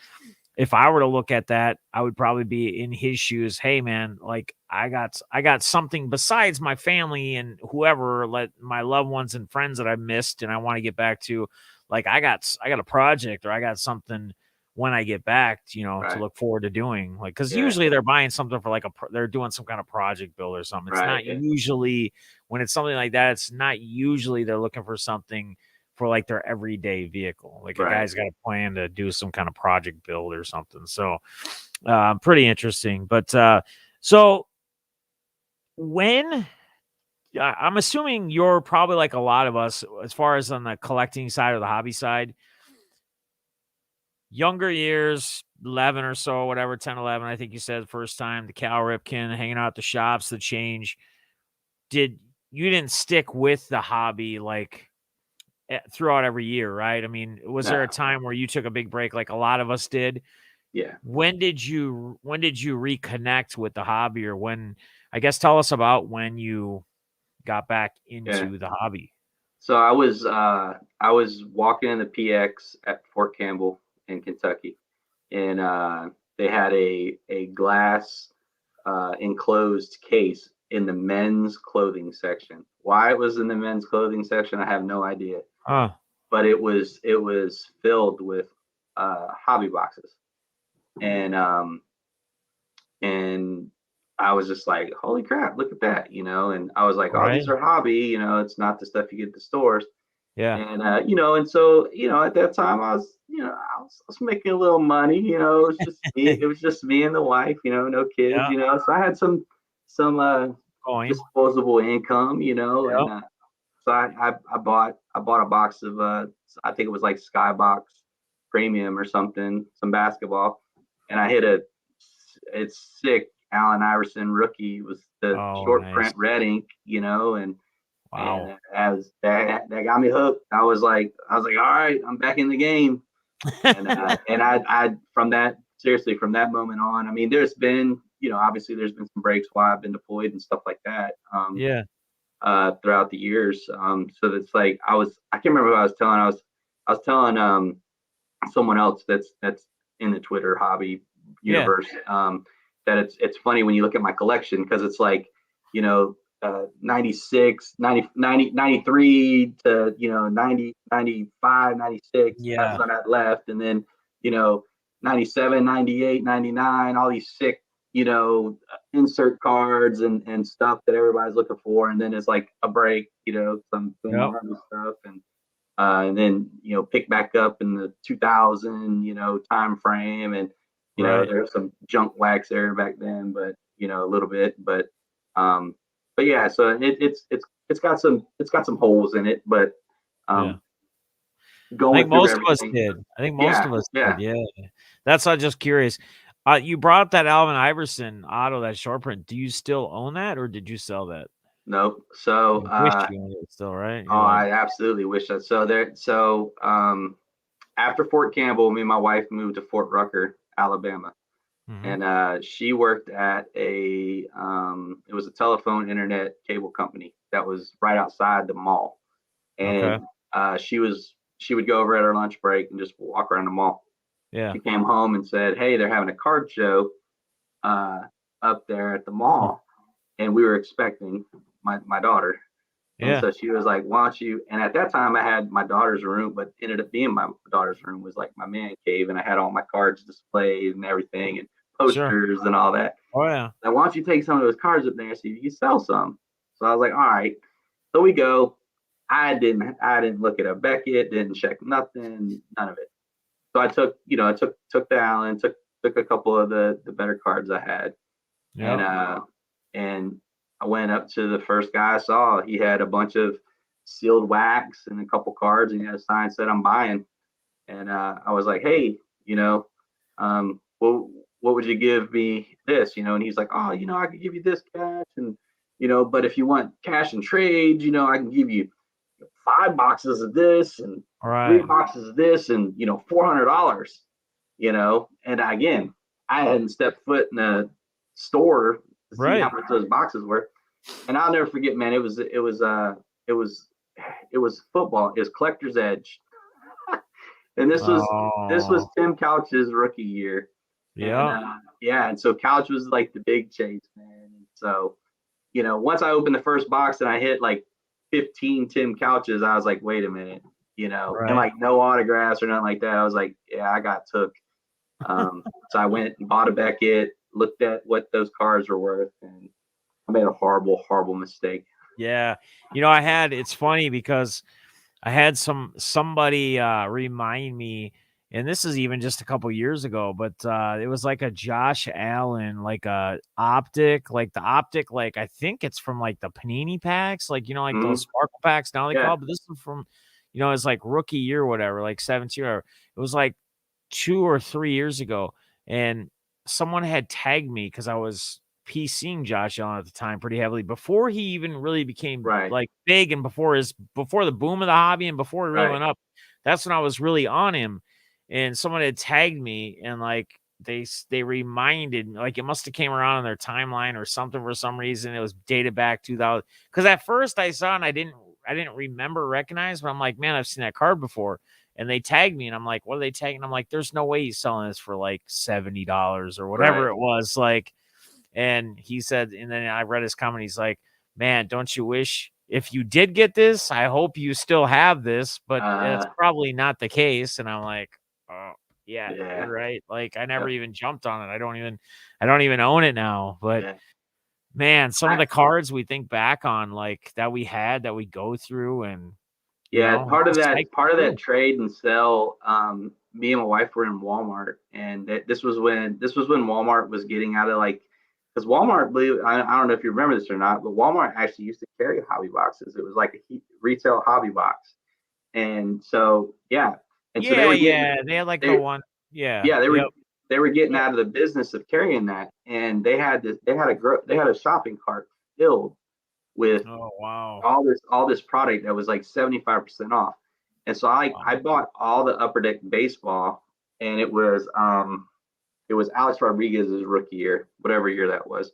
if I were to look at that, I would probably be in his shoes. Hey man, like I got something besides my family and whoever, let my loved ones and friends that I missed and I want to get back to. Like I got a project or I got something when I get back, to right, look forward to doing. Like cuz yeah, usually they're buying something for like they're doing some kind of project build or something. It's right, not yeah, usually when it's something like that, it's not usually they're looking for something for like their everyday vehicle. Like a right. guy's got a plan to do some kind of project build or something. So, pretty interesting. But so when I'm assuming you're probably like a lot of us, as far as on the collecting side or the hobby side, younger years, 11 or so, whatever, 10, 11, I think you said the first time, the Cal Ripken, hanging out at the shops, the change. Did you didn't stick with the hobby like throughout every year, right? I mean, was there a No, time where you took a big break like a lot of us did? yeah, When did you reconnect with the hobby, or when, I guess, tell us about when you got back yeah. into the hobby? So I was walking in the PX at Fort Campbell in Kentucky, and they had a glass enclosed case in the men's clothing section. Why it was in the men's clothing section, I have no idea. Oh, But it was filled with hobby boxes, and and I was just like, holy crap, look at that, And I was like, oh, right. these are hobby, it's not the stuff you get at the stores. Yeah. And and so at that time I was making a little money. It was just me and the wife. No kids. Yeah. So I had some Coin. disposable income. Yep. And so I bought a box of I think it was like Skybox Premium or something, some basketball, and I hit it's sick. Allen Iverson rookie was the Oh, short nice. print red ink. And Wow. as that got me hooked, I was like, all right, I'm back in the game. And I from that seriously from that moment on, I mean, there's been obviously there's been some breaks while I've been deployed and stuff like that Yeah. throughout the years. So it's like I can't remember what I was telling. I was telling someone else that's in the Twitter hobby Yeah. universe, that it's funny when you look at my collection because it's like, 96, 90, 90, 93 to, 90, 95, 96. I have Yeah. some that left. And then, you know, 97, 98, 99, all these sick, insert cards and stuff that everybody's looking for, and then it's like a break, some Yep. army stuff, and then pick back up in the 2000 time frame, and Right. there's some junk wax there back then, but a little bit, um but yeah, so it's got some holes in it, but Yeah. um I going think through most of us everything. did. I think most Yeah, of us yeah. did, yeah. That's why I'm just curious. You brought up that Alvin Iverson auto, that short print. Do you still own that, or did you sell that? Nope. So You wish you owned it still, right? oh, You're like, I absolutely wish that. So after Fort Campbell, me and my wife moved to Fort Rucker, Alabama. mhm, And she worked at it was a telephone internet cable company that was right outside the mall. okay, And she would go over at her lunch break and just walk around the mall. yeah, She came home and said, "Hey, they're having a card show uh, up there at the huh, mall," and we were expecting my daughter. And yeah, so she was like, "Why don't you?" And at that time, I had my daughter's room, but ended up being my daughter's room was like my man cave, and I had all my cards displayed and everything, and sure. posters and all that. Oh, yeah, Like, why don't you take some of those cards up there and see if you can sell some? So I was like, all right. So we go. I didn't look at a Beckett, didn't check nothing, none of it. So I took the Allen, took a couple of the better cards I had, and yep, and I went up to the first guy I saw. He had a bunch of sealed wax and a couple cards, and he had a sign that said I'm buying. And I was like, hey, well, what would you give me this? And he's like, oh, I could give you this cash, and but if you want cash and trade, I can give you 5 boxes of this and three right, boxes of this, and $400. And again, I hadn't stepped foot in a store to see how right. much those boxes were. And I'll never forget, man. It was it was football. It was collector's edge, and this was Oh, Tim Couch's rookie year, and yeah, yeah, and so Couch was like the big chase man. And so once I opened the first box and I hit like 15 Tim Couches, I was like, wait a minute, and right. like no autographs or nothing like that. I was like, yeah, I got took. So I went and bought a Beckett, looked at what those cards were worth, and I made a horrible, horrible mistake. Yeah. It's funny because I had somebody remind me, and this is even just a couple years ago, but it was like a Josh Allen, like a optic, like the optic, like I think it's from like the Panini packs, like like those Hmm. sparkle packs now they Yeah, call, but this is from, it's like rookie year, or whatever, like 17 or it was like 2 or 3 years ago, and someone had tagged me because I was PCing Josh Allen at the time pretty heavily before he even really became right, like big, and before the boom of the hobby and before he really right. went up. That's when I was really on him, and someone had tagged me, and like they reminded me, like it must have came around on their timeline or something for some reason. It was dated back 2000, because at first I saw it and I didn't remember recognize, but I'm like, man, I've seen that card before. And they tagged me, and I'm like, what are they tagging? I'm like, there's no way he's selling this for like $70 or whatever Right. it was. Like, and he said, and then I read his comment. He's like, man, don't you wish if you did get this, I hope you still have this, but it's Uh, probably not the case. And I'm like, oh, yeah, you're yeah, right. Like, I never yep, even jumped on it. I don't even own it now. But yeah, man, some of I, the cards we think back on, like that we had, that we go through, and yeah. Part of the that, cycle part of that through. trade and sell. Me and my wife were in Walmart, and this was when Walmart was getting out of like, because Walmart, I don't know if you remember this or not, but Walmart actually used to carry hobby boxes. It was like a retail hobby box, and so yeah, and so they Yeah, were getting yeah, they had, like, the they one. Yeah, yeah, they yep, were they were getting yep. out of the business of carrying that, and they had a shopping cart filled with Oh, wow. all this product that was like 75% off. And so I Wow. bought all the Upper Deck baseball, and it was Alex Rodriguez's rookie year, whatever year that was.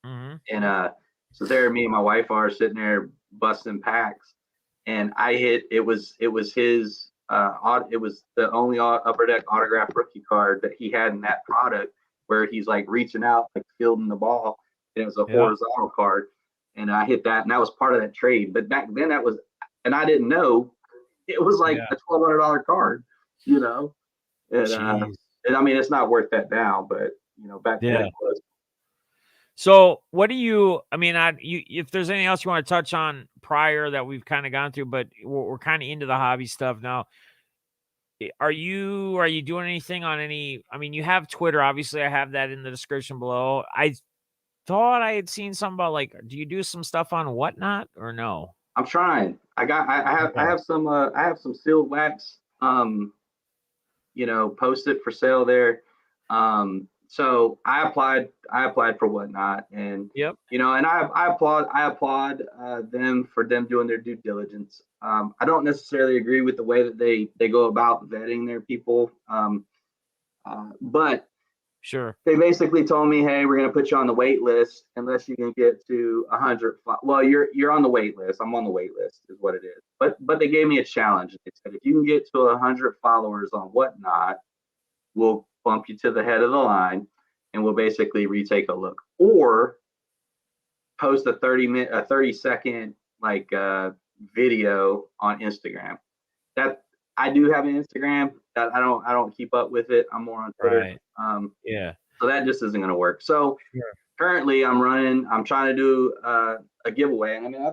Mhm. And so there me and my wife are sitting there busting packs, and it was his it was the only Upper Deck autograph rookie card that he had in that product, where he's like reaching out, like fielding the ball, and it was a Yep. horizontal card, and I hit that, and that was part of that trade. But back then that was, and I didn't know it was like Yeah. a $1,200 card, you know, and Jeez. and I mean it's not worth that now, but back then Yeah. it was. So what do you, I mean, if there's anything else you want to touch on prior that we've kind of gone through, but we're kind of into the hobby stuff now. Are you doing anything on any, I mean, you have Twitter, obviously I have that in the description below. I thought I had seen something about like, do you do some stuff on Whatnot or no? I'm trying. I Okay. have some sealed wax posted for sale there. So I applied for Whatnot, and Yep. and I applaud them for them doing their due diligence. I don't necessarily agree with the way that they go about vetting their people, but Sure. they basically told me, hey, we're going to put you on the wait list unless you can get to 100. Well, you're on the wait list. I'm on the wait list, is what it is. But they gave me a challenge. They said if you can get to 100 followers on Whatnot, we'll bump you to the head of the line, and we'll basically retake a look, or post a 30-second like video on Instagram. That I do have an Instagram that I don't keep up with it. I'm more on Twitter. Right. Yeah. So that just isn't going to work. So Sure. currently I'm trying to do a giveaway. I mean,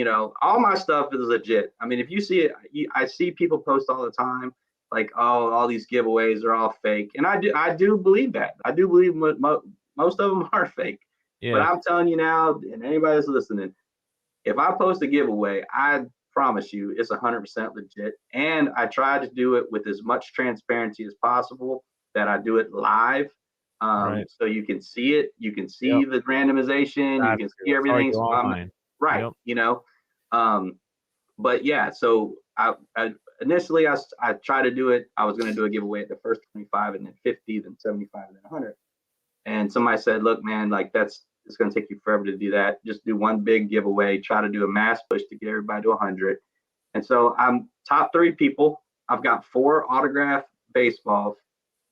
all my stuff is legit. I mean, if you see it, I see people post all the time, like, oh, all these giveaways are all fake. And I do believe that. I do believe most of them are fake. But Yeah. I'm telling you now, and anybody that's listening, if I post a giveaway, I promise you it's 100% legit. And I try to do it with as much transparency as possible, that I do it live. Right. So you can see it, you can Yep. see the randomization, you That's can true. see That's how I everything. do So all I'm mine. right, Yep. um, but yeah, so I initially I tried to do it. I was going to do a giveaway at the first 25, and then 50, then 75, and then 100. And somebody said, look, man, like it's going to take you forever to do that. Just do one big giveaway, try to do a mass push to get everybody to 100. And so I'm top 3 people. I've got 4 autographed baseballs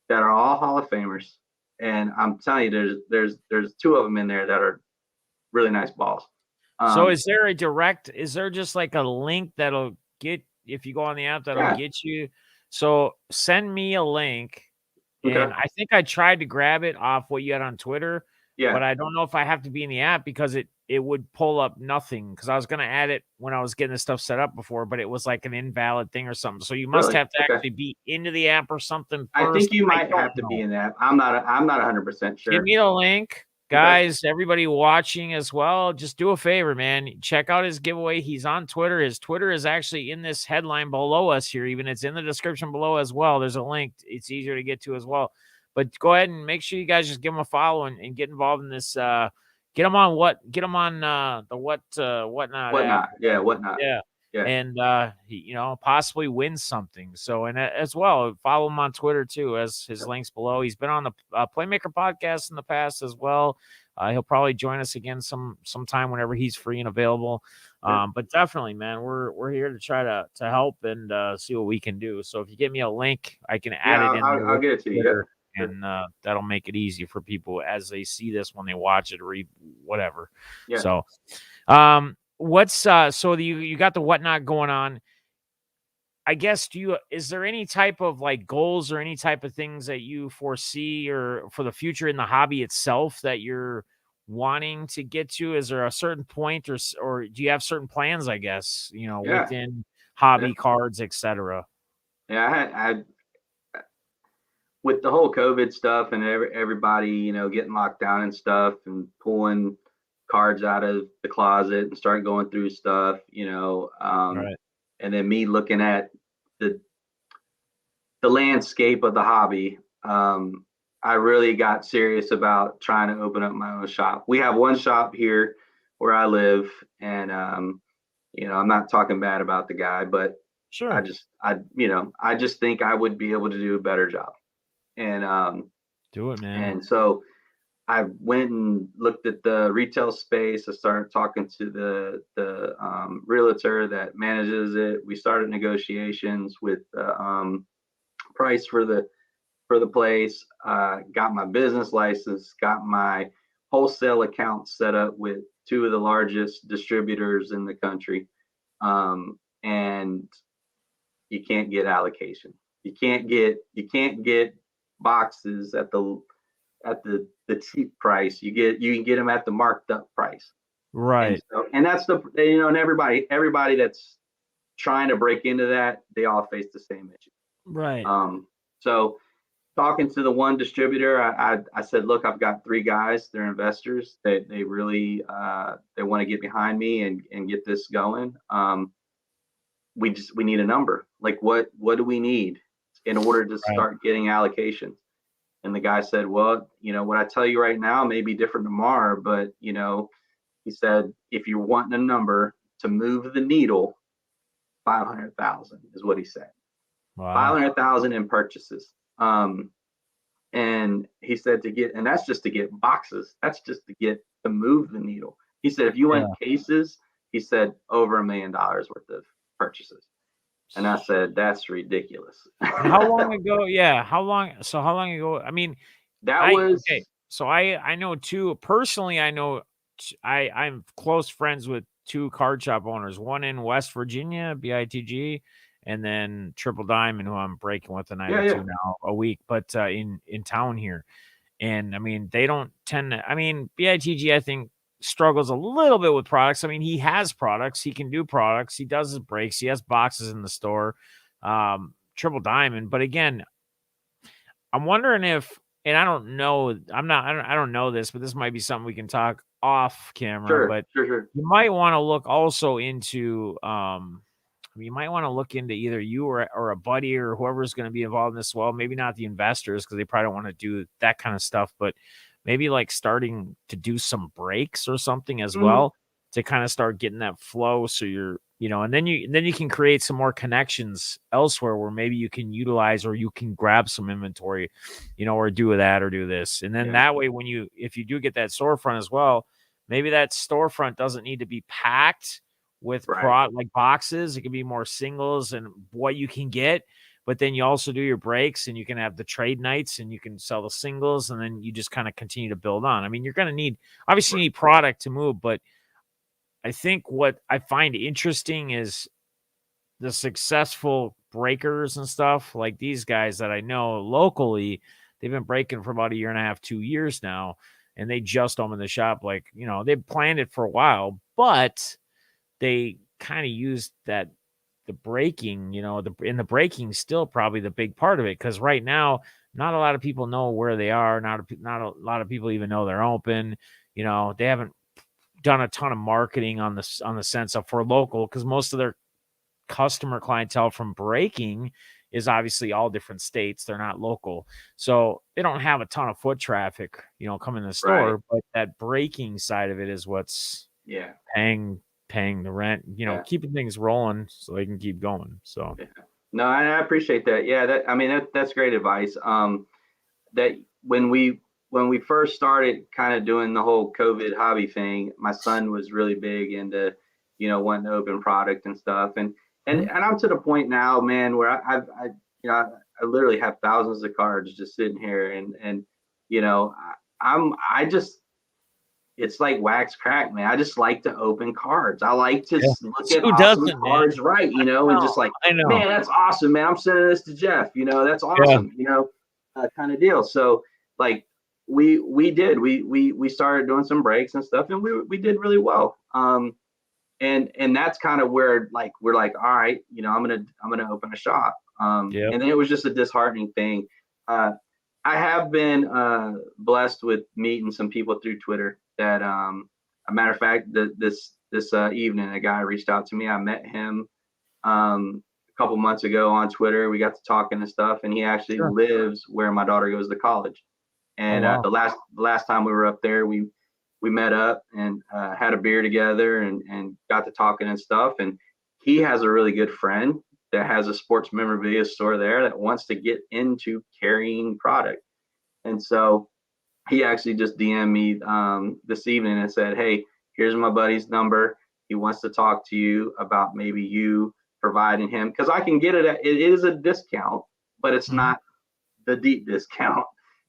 that are all Hall of Famers. And I'm telling you, there's 2 of them in there that are really nice balls. So Um, is there just like a link that'll get, if you go on the app, that'll yeah. get you? So send me a link. Okay. And I think I tried to grab it off what you had on Twitter, Yeah. but I don't know if I have to be in the app because it would pull up nothing, because I was gonna add it when I was getting this stuff set up before, but it was like an invalid thing or something. So you must Really? have to Okay. actually be into the app or something I first. think you I might don't have to be know. in that. I'm not 100% Give sure. me the link. Okay. Guys, everybody watching as well, just do a favor, man. Check out his giveaway. He's on Twitter. His Twitter is actually in this headline below us here. Even it's in the description below as well. There's a link. It's easier to get to as well. But go ahead and make sure you guys just give him a follow and get involved in this. Get him on the whatnot app Whatnot. or Yeah. whatever. Whatnot. Yeah. Yeah. And possibly win something. So, and as well, follow him on Twitter too, as his Yep. links below. He's been on the Playmaker podcast in the past as well. He'll probably join us again sometime whenever he's free and available. Yeah. But definitely, man, we're here to try to help and see what we can do. So if you give me a link, I can add Yeah. it in there I'll with get it to you. Yep. Twitter, Sure. and that'll make it easy for people as they see this when they watch it or read whatever. Yeah. So, what's so you got the whatnot going on? I guess, is there any type of like goals or any type of things that you foresee or for the future in the hobby itself that you're wanting to get to? Is there a certain point or do you have certain plans, I guess, Yeah. within Yeah. hobby cards, etc.? Yeah. I with the whole COVID stuff and everybody, getting locked down and stuff and pulling cards out of the closet and start going through stuff, Right. and then me looking at the the landscape of the hobby. I really got serious about trying to open up my own shop. We have one shop here where I live, and I'm not talking bad about the guy, but Sure. I just think I would be able to do a better job. And Do it, man. and so I went and looked at the retail space. I started talking to the realtor that manages it. We started negotiations with the price for the place. Got my business license. Got my wholesale account set up with 2 of the largest distributors in the country. And you can't get allocation. You can't get boxes at the cheap price. You can get them at the marked up price. And Right. so, and that's and everybody that's trying to break into that, they all face the same issue. Right. So talking to the one distributor, I said, look, I've got 3 guys. They're investors. They really they want to get behind me and get this going. We need a number. Like what do we need in order to Right. start getting allocations? And the guy said, well, what I tell you right now may be different tomorrow, but he said, if you're wanting a number to move the needle, 500,000 is what he said. Wow. 500,000 in purchases. And he said and that's just to get boxes. That's just to move the needle. He said, if you want cases, he said over $1 million worth of purchases. And I said, that's ridiculous. And how long ago? Yeah. How long ago? I mean, okay. So I know too, personally, I know I'm close friends with 2 card shop owners, one in West Virginia, BITG, and then Triple Diamond, who I'm breaking with a night or two now a week, but in town here. And I mean, they don't tend to, I mean, BITG, I think, struggles a little bit with products. I mean, he has products, he can do products, he does his breaks, he has boxes in the store, Triple Diamond. But again, I'm wondering if, and I don't know, I don't know this, but this might be something we can talk off camera. But Sure. you might want to look also into, you might want to look into either you or a buddy or whoever's going to be involved in this. Well, maybe not the investors, because they probably don't want to do that kind of stuff, but maybe like starting to do some breaks or something as well to kind of start getting that flow. So you're, and then you can create some more connections elsewhere where maybe you can utilize or you can grab some inventory, or do that or do this. And then that way, if you do get that storefront as well, maybe that storefront doesn't need to be packed with like boxes. It can be more singles and what you can get, but then you also do your breaks and you can have the trade nights and you can sell the singles, and then you just kind of continue to build on. I mean, you're going to obviously need product to move, but I think what I find interesting is the successful breakers and stuff like these guys that I know locally. They've been breaking for about 1.5 2 years now, and they just opened the shop. Like, they've planned it for a while, but they kind of used the breaking, the breaking still probably the big part of it. Cause right now, not a lot of people know where they are. Not a lot of people even know they're open. They haven't done a ton of marketing on the sense of for local, because most of their customer clientele from breaking is obviously all different states. They're not local. So they don't have a ton of foot traffic, coming to the store, but that breaking side of it is what's paying the rent, keeping things rolling so they can keep going. So no, I appreciate that. Yeah, that's great advice. That when we first started kind of doing the whole COVID hobby thing, my son was really big into, wanting to open product and stuff. And I'm to the point now, man, where I literally have thousands of cards just sitting here, and I just, it's like wax crack, man. I just like to open cards. I like to look at awesome cards, right? And just like, man, that's awesome, man. I'm sending this to Jeff. That's awesome. Kind of deal. So like we started doing some breaks and stuff, and we did really well. And that's kind of where like we're like, all right, I'm gonna open a shop. And then it was just a disheartening thing. I have been blessed with meeting some people through Twitter that a matter of fact, this evening a guy reached out to me. I met him a couple months ago on Twitter. We got to talking and stuff, and he actually lives where my daughter goes to college. And the last time we were up there, we met up and had a beer together and got to talking and stuff. And he has a really good friend that has a sports memorabilia store there that wants to get into carrying product. And so he actually just DM'd me this evening and said, hey, here's my buddy's number. He wants to talk to you about maybe you providing him, because I can get it it is a discount, but it's not the deep discount.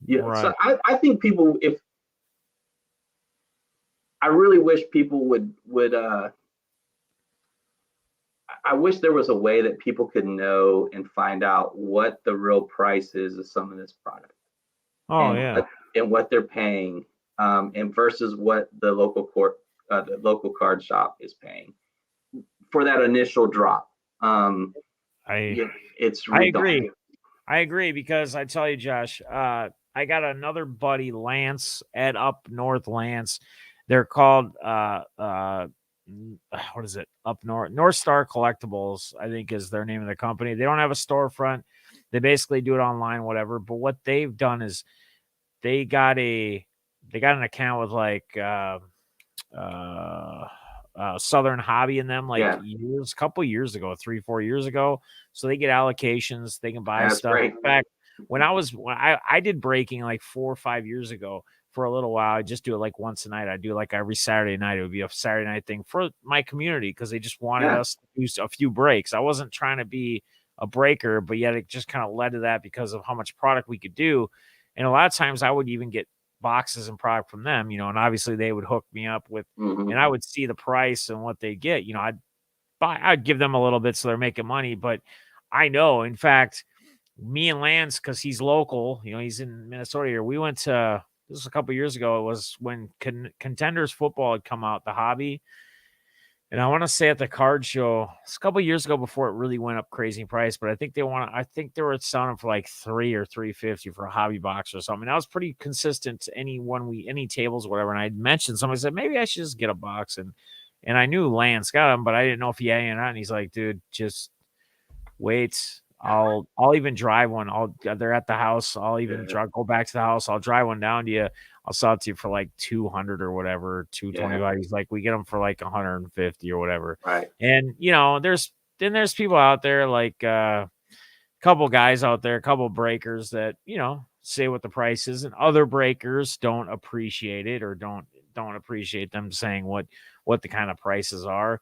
So I think people, I really wish people would I wish there was a way that people could know and find out what the real price is of some of this product. and what they're paying, and versus what the local card shop is paying for that initial drop. I Yeah, it's I redundant. agree. I agree because I tell you, Josh, I got another buddy, Lance, at Up North Lance. They're called what is it? Up North North Star Collectibles, I think is their name of the company. They don't have a storefront. They basically do it online, whatever. But what they've done is they got an account with like uh, Southern Hobby in them like Yeah, couple years ago, 3-4 years ago. So they get allocations, they can buy that's stuff. great. In fact, when I did breaking like 4 or 5 years ago for a little while, I just do it like once a night. I do like every Saturday night. It would be a Saturday night thing for my community because they just wanted Yeah. us to do a few breaks. I wasn't trying to be a breaker, but yet it just kind of led to that because of how much product we could do. And a lot of times I would even get boxes and product from them, and obviously they would hook me up with, Mm-hmm. and I would see the price and what they get. I'd give them a little bit so they're making money, but I know, in fact, me and Lance, because he's local, he's in Minnesota here. We went to this was a couple years ago. It was when Contenders football had come out, the hobby. And I want to say at the card show, it's a couple years ago before it really went up crazy in price, but I think they were selling them for like 3 or 350 for a hobby box or something. That was pretty consistent to any tables, whatever. And I mentioned, somebody said, maybe I should just get a box. And I knew Lance got them, but I didn't know if he had any or not. And he's like, dude, just wait. I'll even drive one. They're at the house. I'll even go back to the house. I'll drive one down to you. I'll sell it to you for like 200 or whatever, 225. Yeah. He's like, we get them for like 150 or whatever. Right. And there's people out there like couple guys out there, a couple breakers that, say what the price is, and other breakers don't appreciate it or don't appreciate them saying what the kind of prices are.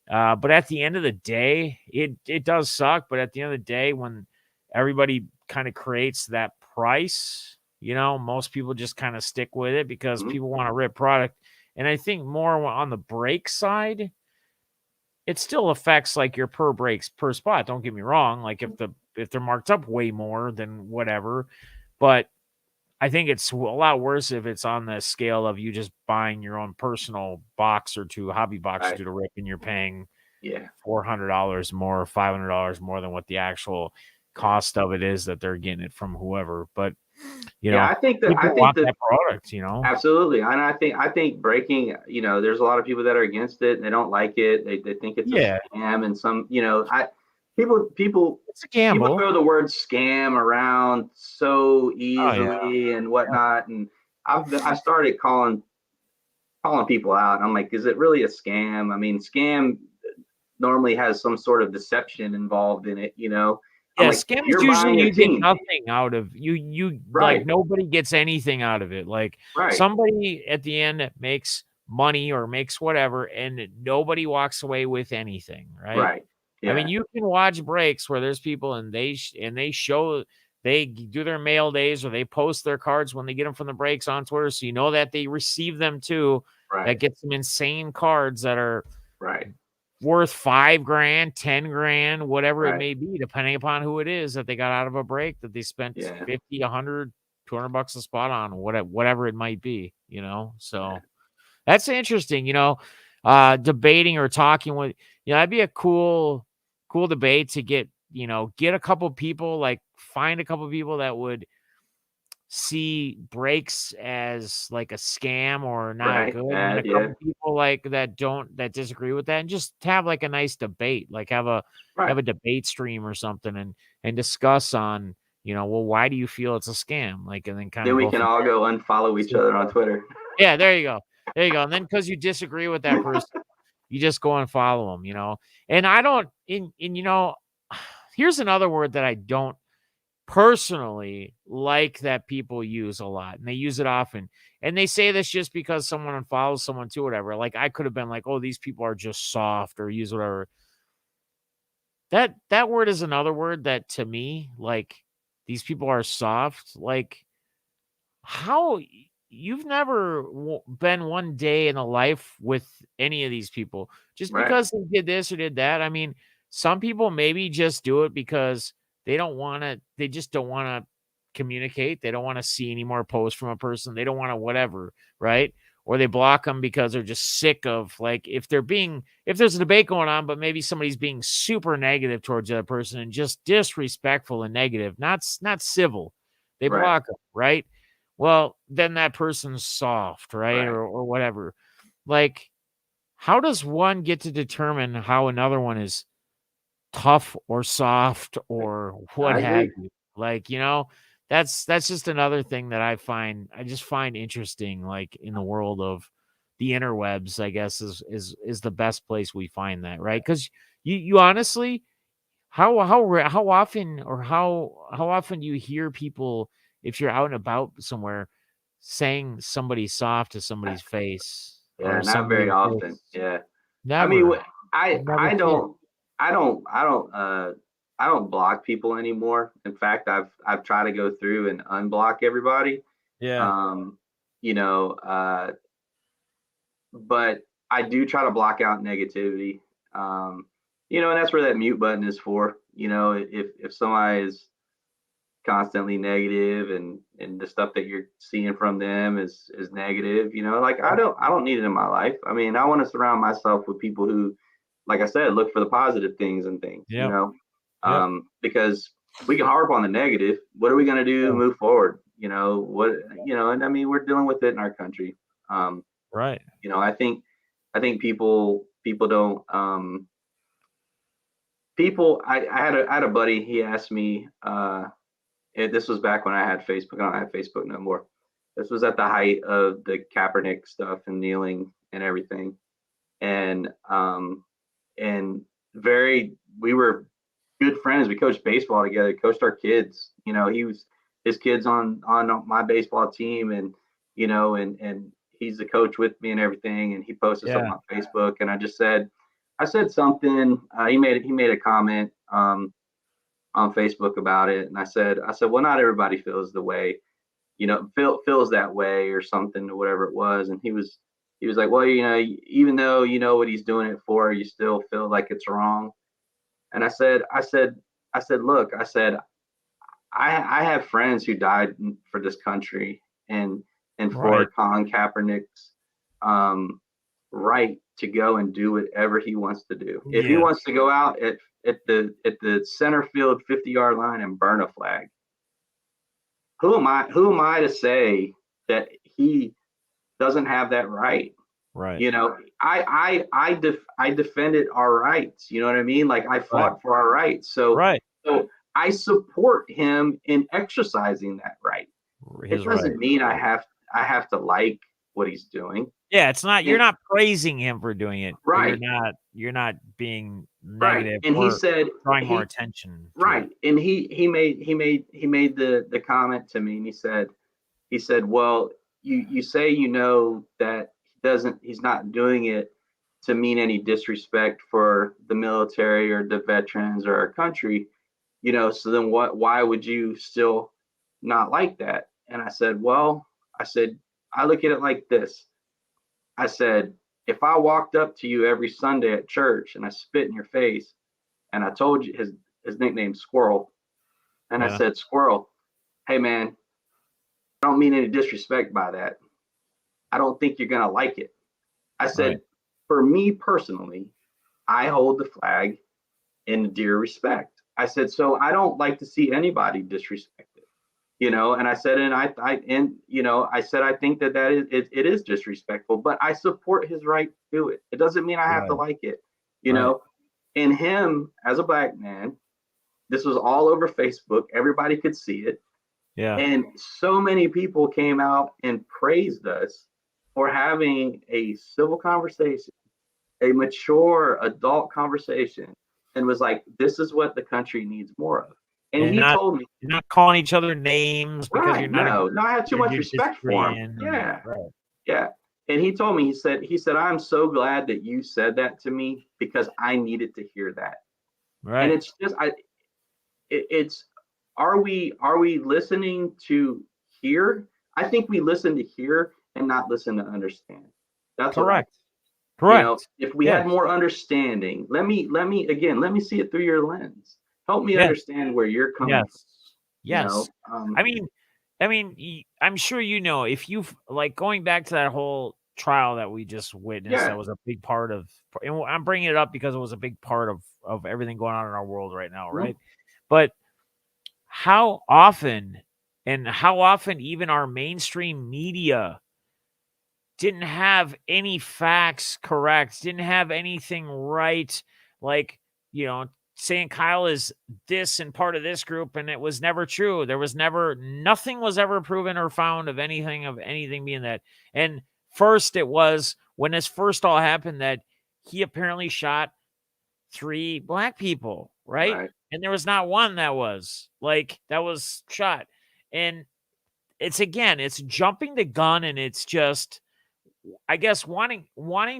But at the end of the day, it does suck. But at the end of the day, when everybody kind of creates that price, most people just kind of stick with it because Mm-hmm. people want to rip product. And I think more on the break side, it still affects like your per breaks per spot. Don't get me wrong. Like if they're marked up way more than whatever, but I think it's a lot worse if it's on the scale of you just buying your own personal box or two, hobby box or Right. two to rip, and you're paying Yeah. $400 more, $500 more than what the actual Yeah. cost of it is that they're getting it from whoever. But Yeah. I people think want that that product. absolutely, and I think breaking. There's a lot of people that are against it. And they don't like it. They think it's a Yeah, scam, and some. I people it's a gamble. throw the word scam around so Oh yeah, easily and yeah. whatnot, and I started calling people out. I'm like, is it really a scam? I mean, scam normally has some sort of deception involved in it. I'm Yeah, like, scam is you're usually buying a you get team, nothing out of you like right? nobody gets anything out of it. Like Right. somebody at the end makes money or makes whatever and nobody walks away with anything, right? Right. I mean, Yeah. you can watch breaks where there's people and they show they do their mail days or they post their cards when they get them from the breaks on Twitter, so you know that they receive them too. That Right. gets some insane cards that are Right. worth 5 grand, 10 grand, whatever it Right. may be, depending upon who it is that they got out of a break that they spent Yeah. 50, 100, $200 a spot on, whatever it might be, Yeah. So that's interesting, debating or talking with, that'd be a cool debate to get a couple people, like find a couple people that would see breaks as like a scam or not Right. good, and then a Bad. Yeah. couple people like that disagree with that, and just have like a nice debate, like have Right. a debate stream or something, and discuss on, well, why do you feel it's a scam? Like, and then kind Then of we go can from all there. go unfollow each See what other the on Twitter. Yeah, there you go. There you go. And then because you disagree with that person, you just go and follow them, And I don't in here's another word that I don't personally like that people use a lot, and they use it often, and they say this just because someone unfollows someone too, whatever. Like I could have been like, oh, these people are just soft, or use whatever. That word is another word that to me, like, these people are soft. Like, how you've never been one day in a life with any of these people just Right. because they did this or did that. I mean, some people maybe just do it because they just don't want to communicate. They don't want to see any more posts from a person. They don't want to whatever, right? Or they block them because they're just sick of, like, if there's a debate going on, but maybe somebody's being super negative towards the other person and just disrespectful and negative, not civil. They Right. block them, right? Well, then that person's soft, right? Right. Or whatever. Like, how does one get to determine how another one is tough or soft or what I have agree. you? Like, that's just another thing that I just find interesting, like, in the world of the interwebs, I guess is the best place we find that, right? Because you honestly, how often, or how often do you hear people, if you're out and about somewhere, saying somebody soft to somebody's face, Yeah, or not very somebody's often. face? Yeah. I mean, Never. I never I see it. don't I don't block people anymore. In fact, I've tried to go through and unblock everybody. Yeah. Um, you know, but I do try to block out negativity. Um, and that's where that mute button is for. If somebody is constantly negative, and the stuff that you're seeing from them is negative, like I don't need it in my life. I mean, I want to surround myself with people who, like I said, look for the positive things and things, Yep. Yep. because we can harp on the negative. What are we going to do to Yeah. move forward? And I mean, we're dealing with it in our country. um Right. I think people don't, people. I had a buddy. He asked me. This was back when I had Facebook. I don't have Facebook no more. This was at the height of the Kaepernick stuff and kneeling and everything. And we were good friends. We coached baseball together, coached our kids. His kids on my baseball team, and he's the coach with me and everything. And he posted Yeah. something on Facebook, and I said something. He made a comment on Facebook about it, and I said, well, not everybody feels the way, feels that way or something, or whatever it was. And he was like, well, even though you know what he's doing it for, you still feel like it's wrong. And I said, look, I have friends who died for this country, and for Right. Colin Kaepernick's um, right to go and do whatever he wants to do. If he Yeah. wants to go out at the center field 50-yard line and burn a flag, who am I to say that he doesn't have that right? Right. I defended our rights. You know what I mean? Like, I Right. fought for our rights. So Right. so I support him in exercising that right. It His right. doesn't mean I have to like what he's doing. Yeah, it's not, you're And not praising him for doing it, but right, you're not being right. negative And he or said drawing more he attention to it. right, and he made the comment to me, and he said, well, you say that he's not doing it to mean any disrespect for the military or the veterans or our country, so then why would you still not like that? And I said, well, I look at it like this. I said, if I walked up to you every Sunday at church and I spit in your face and I told you his nickname's Squirrel, and I Yeah. said, Squirrel, hey man, I don't mean any disrespect by that. I don't think you're gonna like it. I Right. said, for me personally, I hold the flag in dear respect. I said, so I don't like to see anybody disrespected. And I said, I think that it is disrespectful, but I support his right to do it. It doesn't mean I have to Right. like it, you Right. know. And him, as a black man, this was all over Facebook. Everybody could see it. Yeah. And so many people came out and praised us for having a civil conversation, a mature adult conversation, and was like, this is what the country needs more of. And And he not told me, you're not calling each other names because right, no, I had too much you're respect for him. disagreeing, and Yeah, right. yeah. And he told me, he said, I'm so glad that you said that to me because I needed to hear that. And Right. it's just, it's, are we listening to hear? I think we listen to hear and not listen to understand. That's what I, Correct. Correct. if we Yes. had more understanding, let me see it through your lens. Help me Yes. understand where you're coming from. Yes. you Yes. know. I'm sure if you've like going back to that whole trial that we just witnessed, Yeah. that was a big part of, and I'm bringing it up because it was a big part of everything going on in our world right now, Mhm. right? But how often, and how often even our mainstream media didn't have any facts correct, didn't have anything right, like, saying Kyle is this and part of this group, and it was never true. There was never, nothing was ever proven or found of anything being that. And first, it was when this first all happened that he apparently shot 3 black people, right? Right. And there was not one that was shot. And it's jumping the gun, and it's just, I guess, wanting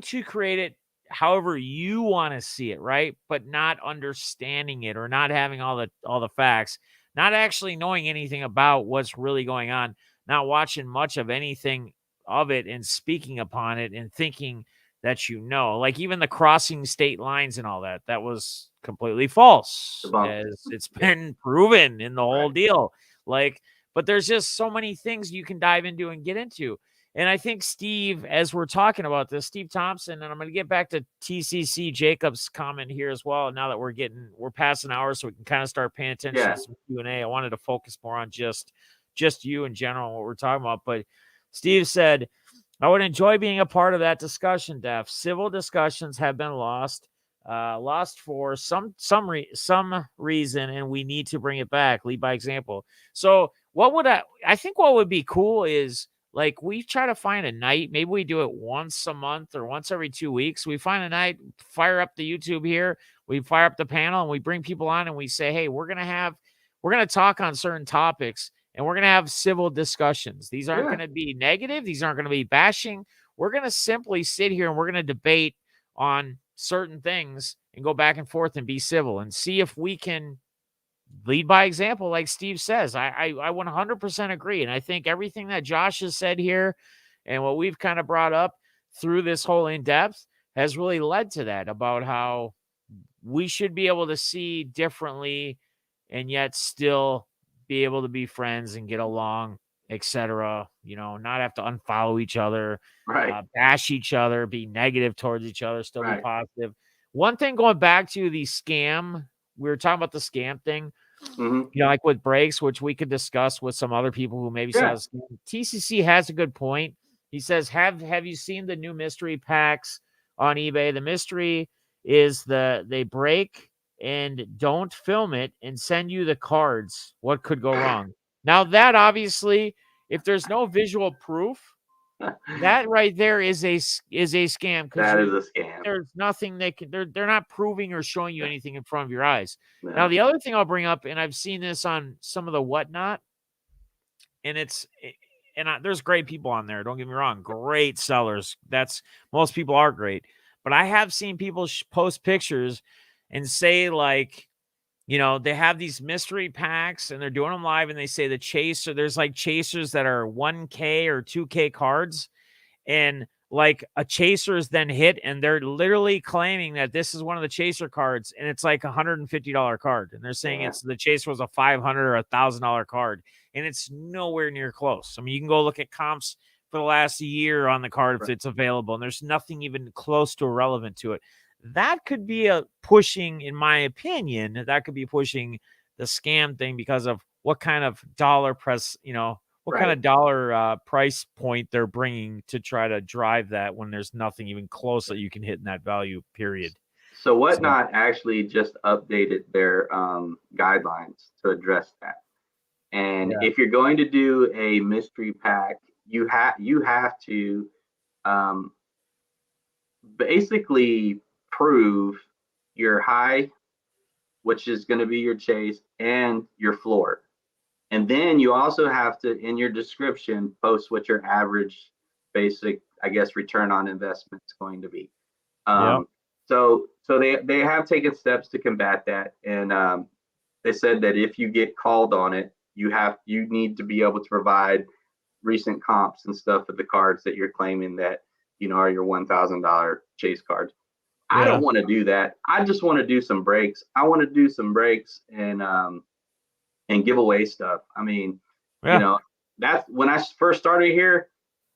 to create it however you want to see it, right? But not understanding it, or not having all the facts, not actually knowing anything about what's really going on, not watching much of anything of it and speaking upon it and thinking that like even the crossing state lines and all that, that was completely false, Debunked. as it's Yeah. been proven in the whole Right. deal. Like, but there's just so many things you can dive into and get into. And I think Steve, as we're talking about this, Steve Thompson, and I'm going to get back to TCC Jacob's comment here as well. Now that we're past an hour, so we can kind of start paying attention Yeah. to some Q&A. I wanted to focus more on just you in general, what we're talking about. But Steve said, I would enjoy being a part of that discussion, Def. Civil discussions have been lost for some reason, and we need to bring it back. Lead by example. So I think what would be cool is, like, we try to find a night. Maybe we do it once a month or once every 2 weeks. We find a night, fire up the YouTube here, we fire up the panel, and we bring people on, and we say, hey, we're gonna talk on certain topics, and we're gonna have civil discussions. These aren't Yeah. gonna be negative. These aren't gonna be bashing. We're gonna simply sit here and we're gonna debate on certain things and go back and forth and be civil and see if we can lead by example, like Steve says. I 100% agree. And I think everything that Josh has said here and what we've kind of brought up through this whole in depth has really led to that, about how we should be able to see differently and yet still be able to be friends and get along, etc. Not have to unfollow each other, Right. bash each other, be negative towards each other, still be Right. positive. One thing, going back to the scam, we were talking about the scam thing, Hmm. like with brakes, which we could discuss with some other people who maybe saw Yeah. this. TCC has a good point. He says, have you seen the new mystery packs on eBay? The mystery is they break and don't film it and send you the cards. What could go wrong? Now, that obviously, if there's no visual proof, that right there is a scam, because That is a scam. there's nothing they're not proving or showing you anything in front of your eyes. Now, No. the other thing I'll bring up, and I've seen this on some of the whatnot, and there's great people on there. Don't get me wrong, great sellers. Most people are great, but I have seen people post pictures and say, like, they have these mystery packs and they're doing them live, and they say there's like chasers that are 1K or 2K cards, and like a chaser is then hit, and they're literally claiming that this is one of the chaser cards, and it's like $150 card, and they're saying Yeah. it's the chaser was a $500 or $1,000 card, and it's nowhere near close. I mean, you can go look at comps for the last year on the card if Right. it's available, and there's nothing even close to irrelevant to it. That could be pushing, in my opinion, that could be pushing the scam thing, because of what kind of dollar press, what kind Right. of dollar price point they're bringing to try to drive that, when there's nothing even close that you can hit in that value period. So So, Whatnot actually just updated their guidelines to address that. And yeah, if you're going to do a mystery pack, you have to um, basically prove your high, which is going to be your chase, and your floor. And then you also have to, in your description, post what your average basic, I guess, return on investment is going to be. yeah, So they have taken steps to combat that, and they said that if you get called on it, you need to be able to provide recent comps and stuff of the cards that you're claiming that are your $1,000 chase cards. I yeah, don't want to do that. I just want to do some breaks. I want to do some breaks and and give away stuff. I mean, you Yeah. know, that's when I first started here,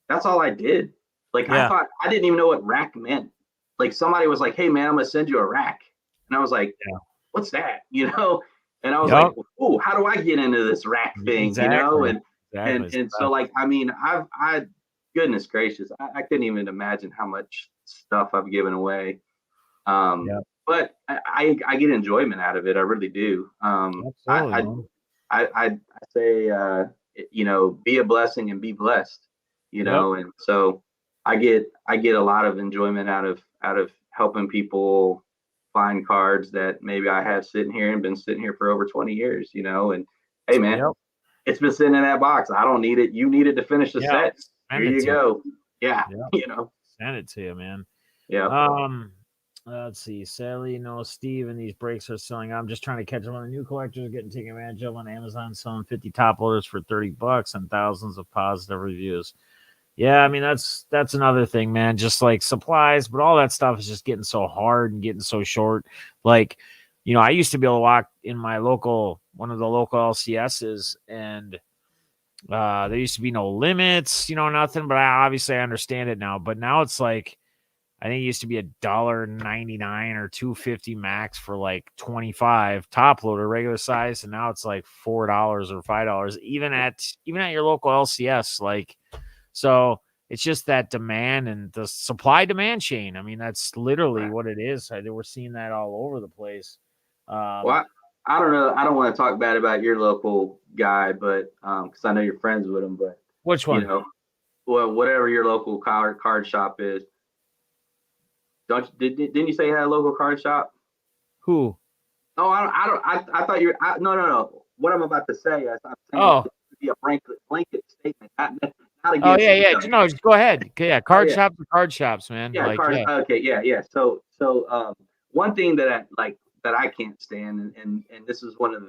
that's all I did. Like I Yeah. thought I didn't even know what rack meant. Like somebody was like, "Hey man, I'm gonna send you a rack," and I was like, Yeah. "What's that?" You know, and I was like, Yep. "Oh, how do I get into this rack thing?" You know, Exactly. Exactly. It's and the so like I mean, I goodness gracious, I couldn't even imagine how much stuff I've given away. yeah. But I get enjoyment out of it. I really do. Absolutely, man. I say, you know, be a blessing and be blessed, you Yep. know, and so I get a lot of enjoyment out of helping people find cards that maybe I have sitting here and been sitting here for over 20 years, you know, and hey man, Yep. it's been sitting in that box. I don't need it. You need it to finish the Yeah. set. Here Send it you to you. go. Yeah, Yeah. you know. Send it to you, man. Yeah. Um, let's see. Sadly, no, Steve, and these breaks are selling. I'm just trying to catch up on the new collectors getting taken advantage of on Amazon, selling 50 top loaders for $30 and thousands of positive reviews. Yeah, I mean that's another thing, man. Just like supplies, but all that stuff is just getting so hard and getting so short. Like, I used to be able to walk in my one of the local LCSs, and there used to be no limits, nothing. But obviously I understand it now. But now it's like I think it used to be $1.99 or $2.50 max for like 25 top loader regular size, and now it's like $4 or $5 even at your local LCS. Like, so it's just that demand and the supply demand chain. I mean, that's literally Right. what it is. We're seeing that all over the place. Well, I don't know. I don't want to talk bad about your local guy, but because I know you're friends with him. But Which you one? know, well, whatever your local card shop is, didn't you say you had a local card shop? Who? Oh, I don't. I thought you. No, no, no. What I'm about to say is, I'm saying Oh, it should be a blanket statement, not oh against. yeah, yeah. No, just go ahead. Yeah, Oh card yeah, shops are card shops, man. yeah, Like, card. yeah, Okay, yeah, yeah. So one thing that I like that I can't stand, and this is one of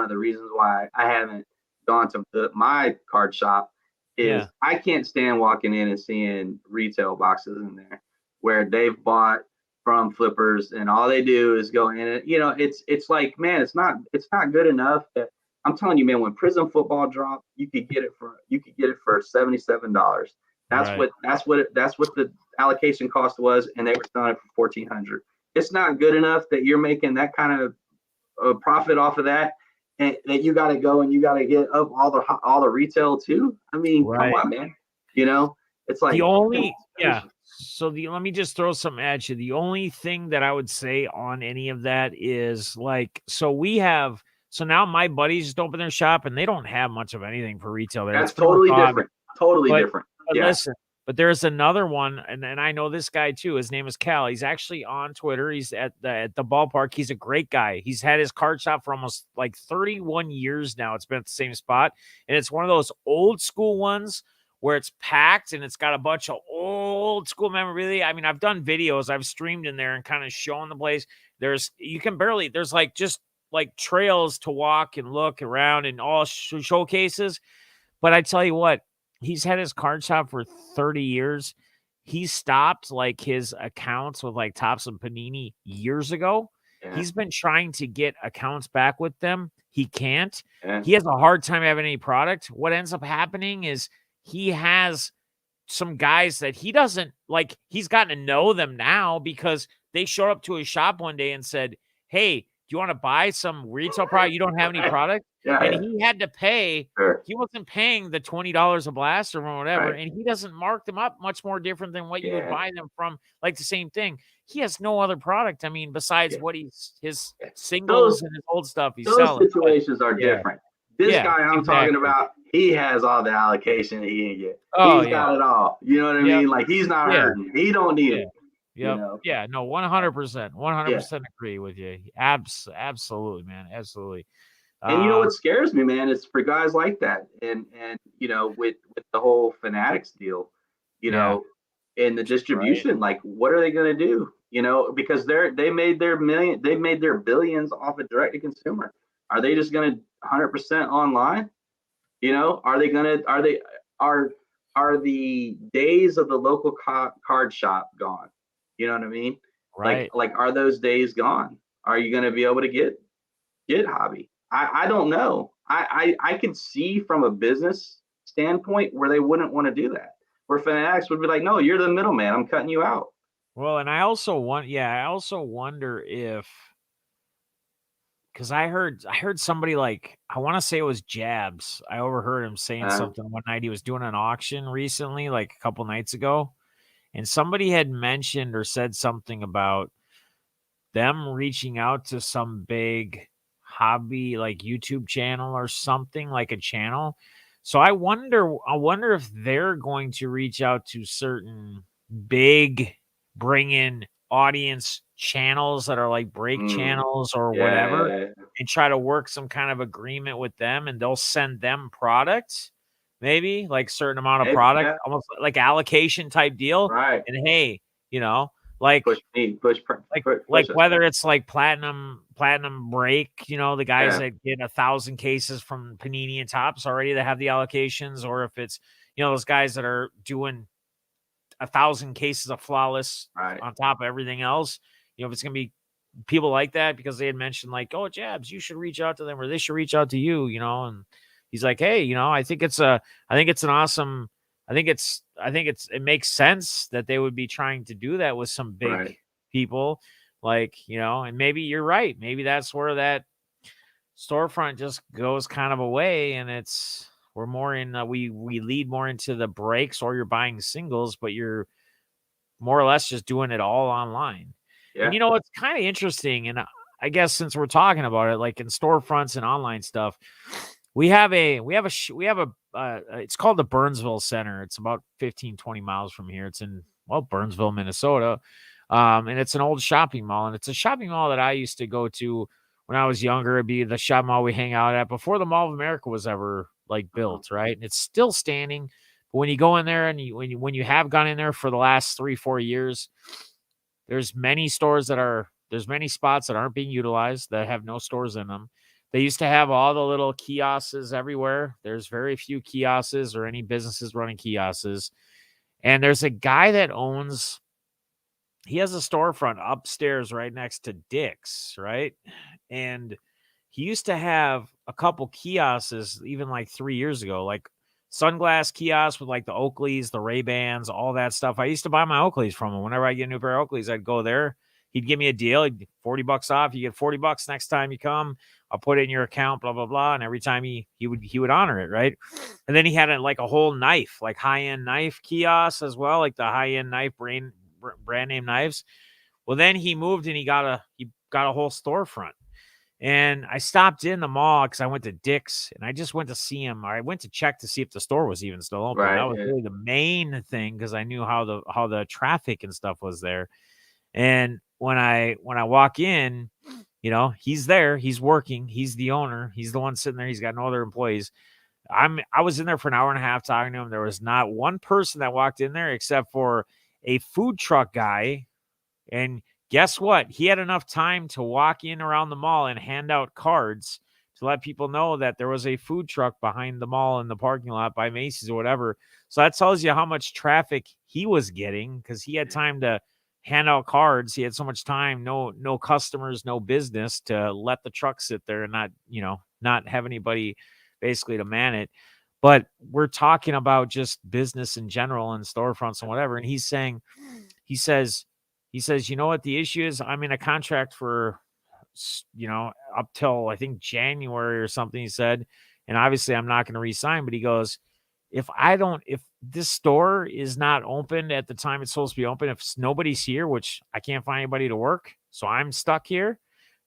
the reasons why I haven't gone to my card shop is yeah, I can't stand walking in and seeing retail boxes in there where they've bought from flippers and all they do is go in it. You know, it's like, man, it's not good enough that I'm telling you, man, when Prism football dropped, you could get it for $77. right. That's what the allocation cost was, and they were selling it for 1,400. It's not good enough that you're making that kind of profit off of that, and that you got to go and you got to get up all the retail too. I mean, come Right. on, man. You know, it's The like only yeah. So let me just throw something at you. The only thing that I would say on any of that is like, so now my buddies just open their shop and they don't have much of anything for retail there. It's that's pretty much totally all I. different. Totally But different. but Yeah. listen, but there's another one, and I know this guy too. His name is Cal. He's actually on Twitter. He's at the ballpark. He's a great guy. He's had his card shop for almost like 31 years now. It's been at the same spot, and it's one of those old school ones where it's packed and it's got a bunch of old school memorabilia. I mean, I've done videos, I've streamed in there and kind of shown the place. There's like just like trails to walk and look around and all showcases. But I tell you what, he's had his card shop for 30 years. He stopped like his accounts with like Tops and Panini years ago. Yeah. He's been trying to get accounts back with them. He can't. Yeah. He has a hard time having any product. What ends up happening is he has some guys that he doesn't like. He's gotten to know them now because they showed up to his shop one day and said, "Hey, do you want to buy some retail product? You don't have any product." Yeah. And Yeah. he had to pay. Sure. He wasn't paying the $20 a blaster or whatever, Right. and he doesn't mark them up much more different than what you would Yeah. buy them from, like the same thing. He has no other product. I mean, besides Yeah. what his Yeah. singles Those and his old stuff he's those selling. But situations are yeah, different. This yeah, guy I'm talking exactly. about, he has all the allocation that he can get. Oh He's yeah, got it all. You know what I yep, mean? Like he's not yeah. hurting. He don't need Yeah. it. You Yep. know. Yeah. No, 100%. Yeah. 100% agree with you. Absolutely, man. Absolutely. And you know Uh, what scares me, man, is for guys like that, and you know, with the whole Fanatics deal, you yeah. know, and the Right. distribution, like, what are they going to do? You know, because they made their billions off of direct to consumer. Are they just going to 100% online? You know, are are the days of the local card shop gone? You know what I mean? Right. Like are those days gone? Are you going to be able to get hobby? I don't know. I could see from a business standpoint where they wouldn't want to do that. Where Fanatics would be like, no, you're the middleman. I'm cutting you out. Well, and I also wonder if, because I heard somebody, like, I want to say it was Jabs. I overheard him saying Uh, something one night. He was doing an auction recently, like a couple nights ago, and somebody had mentioned or said something about them reaching out to some big hobby, like YouTube channel or something, like a channel. So I wonder if they're going to reach out to certain big bring in audience channels that are like break mm, channels or yeah, whatever, yeah, and try to work some kind of agreement with them, and they'll send them products, maybe like certain amount of maybe, product, yeah, almost like allocation type deal. right. And hey, you know, like like Push us. whether it's like platinum break, the guys Yeah, that get 1,000 cases from Panini and Tops already that have the allocations, or if it's, those guys that are doing 1,000 cases of flawless right, on top of everything else. If it's gonna be people like that, because they had mentioned like, oh, Jabs, you should reach out to them, or they should reach out to you, and he's like, hey, I think it's an awesome, it makes sense that they would be trying to do that with some big right, people, like, and maybe you're right. Maybe that's where that storefront just goes kind of away, and we're more in, we lead more into the breaks, or you're buying singles, but you're more or less just doing it all online. And yeah, it's kind of interesting. And I guess since we're talking about it, like in storefronts and online stuff, it's called the Burnsville Center. It's about 15-20 miles from here. It's in, well, Burnsville, Minnesota. And it's an old shopping mall, and it's a shopping mall that I used to go to when I was younger. It'd be the shopping mall we hang out at before the Mall of America was ever like uh-huh, built, right? And it's still standing. But when you go in there, and when you have gone in there for the last 3-4 years, there's many spots that aren't being utilized, that have no stores in them. They used to have all the little kiosks everywhere. There's very few kiosks or any businesses running kiosks. And there's a guy that he has a storefront upstairs right next to Dick's, right? And he used to have a couple kiosks even like 3 years ago, like sunglass kiosks with like the Oakleys, the Ray-Bans, all that stuff. I used to buy my Oakleys from him. Whenever I get a new pair of Oakleys, I'd go there. He'd give me a deal. He'd $40 off. You get $40 next time you come. I'll put it in your account, blah, blah, blah. And every time he would honor it, right? And then he had like a whole knife, like high-end knife kiosk as well, like the high-end knife brand name knives. Well, then he moved, and he got a whole storefront. And I stopped in the mall because I went to Dick's, and I just went to see him. Or I went to check to see if the store was even still open. That right, was yeah, really the main thing, because I knew how the traffic and stuff was there. And when I walk in, he's there, he's working, he's the owner, he's the one sitting there, he's got no other employees. I was in there for an hour and a half talking to him. There was not one person that walked in there except for a food truck guy. And guess what? He had enough time to walk in around the mall and hand out cards to let people know that there was a food truck behind the mall in the parking lot by Macy's or whatever. So that tells you how much traffic he was getting, because he had time to hand out cards. He had so much time, no customers, no business, to let the truck sit there and not have anybody basically to man it. But we're talking about just business in general and storefronts and whatever. And he says, you know what the issue is? I'm in a contract for, up till I think January or something, he said. And obviously I'm not going to resign, but he goes, if this store is not open at the time it's supposed to be open, if nobody's here, which I can't find anybody to work, so I'm stuck here,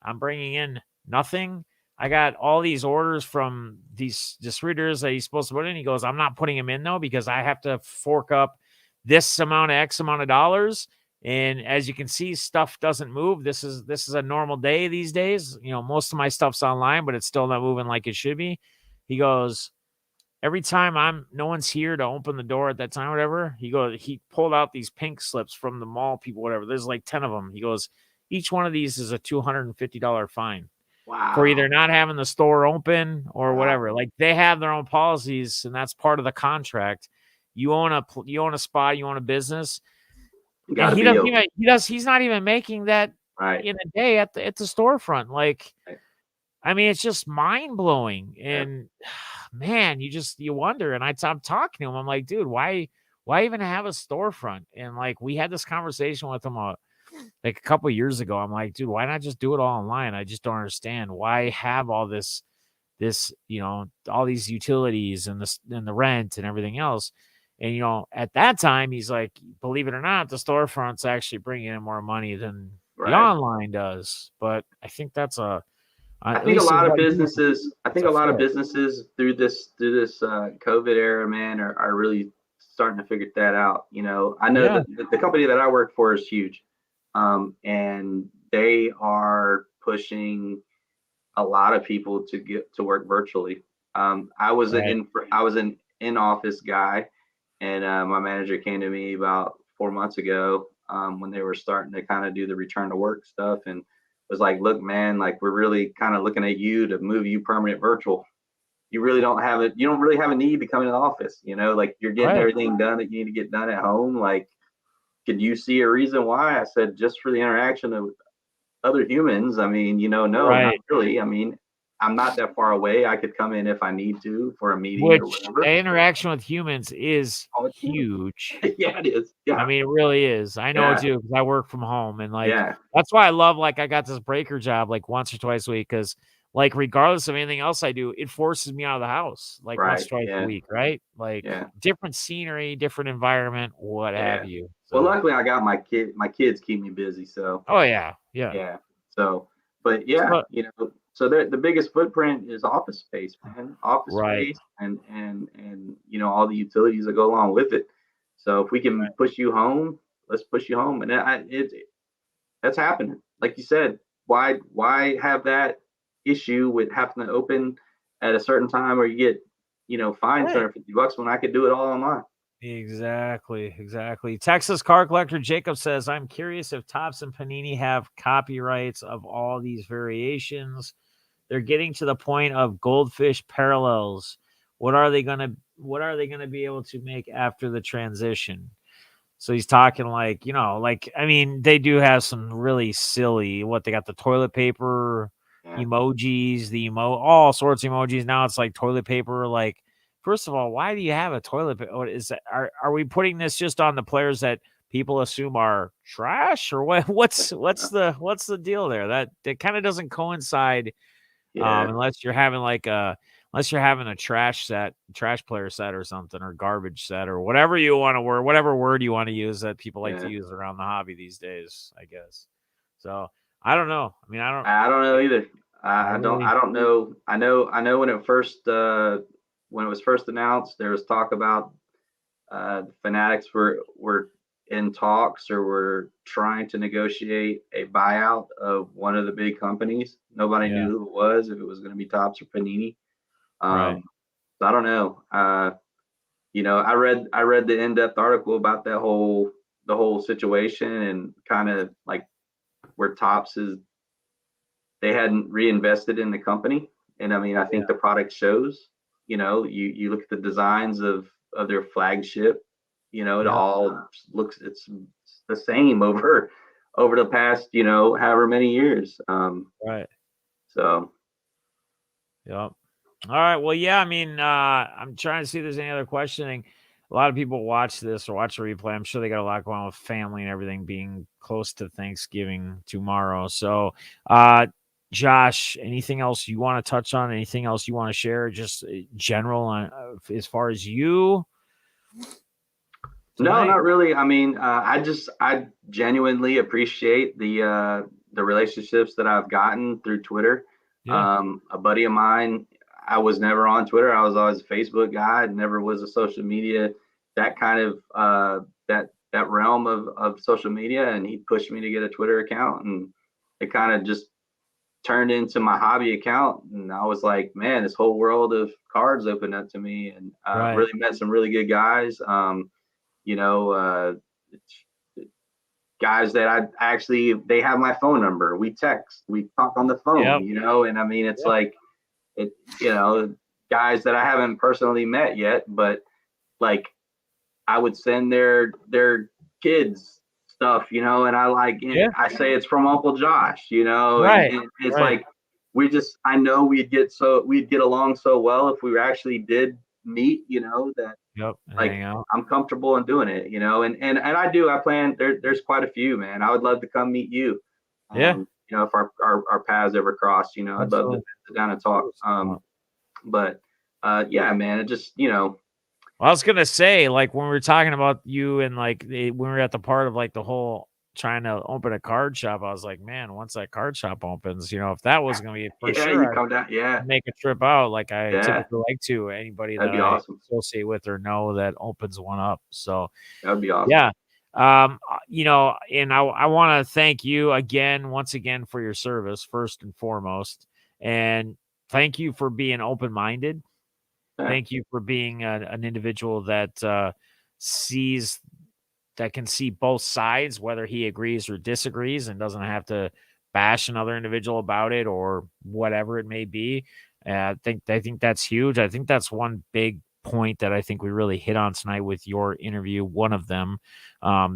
I'm bringing in nothing. I got all these orders from these distributors that he's supposed to put in. He goes, I'm not putting them in though, because I have to fork up this amount of X amount of dollars. And as you can see, stuff doesn't move. This is a normal day these days. Most of my stuff's online, but it's still not moving like it should be. He goes, every time no one's here to open the door at that time, whatever. He pulled out these pink slips from the mall people, whatever. There's like 10 of them. He goes, each one of these is a $250 fine for either wow, not having the store open or wow, whatever. Like, they have their own policies, and that's part of the contract. You own a spot, you own a business, and got to be open, he's not even making that right, in a day at the storefront. Like, right. I mean, it's just mind blowing. Yeah, And man, you wonder. And I'm talking to him. I'm like, dude, why even have a storefront? And like, we had this conversation with him like a couple years ago. I'm like, dude, why not just do it all online? I just don't understand why have all this, all these utilities and this and the rent and everything else. And at that time, he's like, believe it or not, the storefront's actually bringing in more money than the right. online does. But I think that's I at think a least in lot of what he businesses, I it's think a a lot of fit. businesses through this COVID era, man, are really starting to figure that out. I know Yeah, that the company that I work for is huge, and they are pushing a lot of people to get to work virtually. right. I was an in office guy, and my manager came to me about 4 months ago, when they were starting to kind of do the return to work stuff, and was like, "Look, man, like we're really kind of looking at you to move you permanent virtual. You really don't have it. You don't really have a need to come in the office. Like you're getting Right. everything done that you need to get done at home. Like, could you see a reason why?" I said, "Just for the interaction of other humans. I mean, no, not Right. really. I mean, I'm not that far away. I could come in if I need to for a meeting or Which whatever." the interaction with humans is Oh, it's huge. huge. Yeah, it is. I Yeah, mean, it really is. I know it yeah, too because I work from home, and like yeah. that's why I love like I got this breaker job like once or twice a week because like regardless of anything else I do, it forces me out of the house like once Right. or twice a Yeah, week, right? Like yeah, different scenery, different environment, what have yeah. you. Well, So, luckily I got my kid. My kids keep me busy, so oh yeah, yeah. yeah. So, but yeah, So, so the biggest footprint is office space, man. Office right, space and all the utilities that go along with it. So if we can right. push you home, let's push you home. And that's happening. Like you said, why have that issue with having to open at a certain time or you get, fined Right. $250 when I could do it all online? Exactly, exactly. Texas car collector Jacob says, I'm curious if Tops and Panini have copyrights of all these variations. They're getting to the point of goldfish parallels. What are they gonna be able to make after the transition? So he's talking like, I mean, they do have some really silly what they got the toilet paper Yeah, emojis, all sorts of emojis. Now it's like toilet paper. Like, first of all, why do you have a toilet paper? What is that? Are we putting this just on the players that people assume are trash or what? What's the deal there? That kind of doesn't coincide yeah, unless you're having a trash player set or something, or garbage set, or whatever word you want to use that people like to yeah. use around the hobby these days, I guess. So I don't know. I mean, I don't know either. I I really, don't know. I know when it was first announced, there was talk about the Fanatics were in talks or were trying to negotiate a buyout of one of the big companies. Nobody yeah, knew who it was, if it was going to be Tops or Panini. right, Um, so I don't know. I read the in-depth article about the whole situation and kind of like where Tops is they hadn't reinvested in the company, and I mean I yeah, think the product shows. You look at the designs of their flagship. It yeah, all looks it's the same over the past however many years. right, So yep. All right. Well, yeah. I mean, I'm trying to see if there's any other questioning. A lot of people watch this or watch the replay. I'm sure they got a lot going on with family and everything, being close to Thanksgiving tomorrow. So, Josh, anything else you want to touch on? Anything else you want to share? Just general on as far as you no, tonight? not really. I mean, I genuinely appreciate the relationships that I've gotten through Twitter. Yeah. A buddy of mine, I was never on Twitter. I was always a Facebook guy. I never was a social media, that kind of that realm of social media. And he pushed me to get a Twitter account, and it kind of just turned into my hobby account. And I was like, man, this whole world of cards opened up to me, and Right. really met some really good guys. You know, guys that I actually they have my phone number. We text, we talk on the phone. Yep. And I mean, it's Yep. like it, guys that I haven't personally met yet, but like I would send their kids stuff, and I Yeah. I say it's from Uncle Josh, Right. and it's Right. like I know we'd get along so well if we actually did meet, that Yep. And like hang out. I'm comfortable in doing it, and I plan there's quite a few, man. I would love to come meet you. Yeah. If our paths ever cross, I'd love to Absolutely. sit down and talk. But yeah, man, it just, Well, I was gonna say, like, when we were talking about you and like when we were at the part of like the whole trying to open a card shop, I was like, man, once that card shop opens, if that was gonna be for yeah, sure, you I'd come down. Yeah, make a trip out like I yeah, typically like to. Anybody that'd that be I awesome. associate with or know that opens one up. So That'd be awesome. yeah. And I want to thank you again, once again, for your service, first and foremost. And thank you for being open minded. Yeah, Thank you for being an individual that sees that can see both sides, whether he agrees or disagrees, and doesn't have to bash another individual about it or whatever it may be. I think that's huge. I think that's one big point that I think we really hit on tonight with your interview. One of them,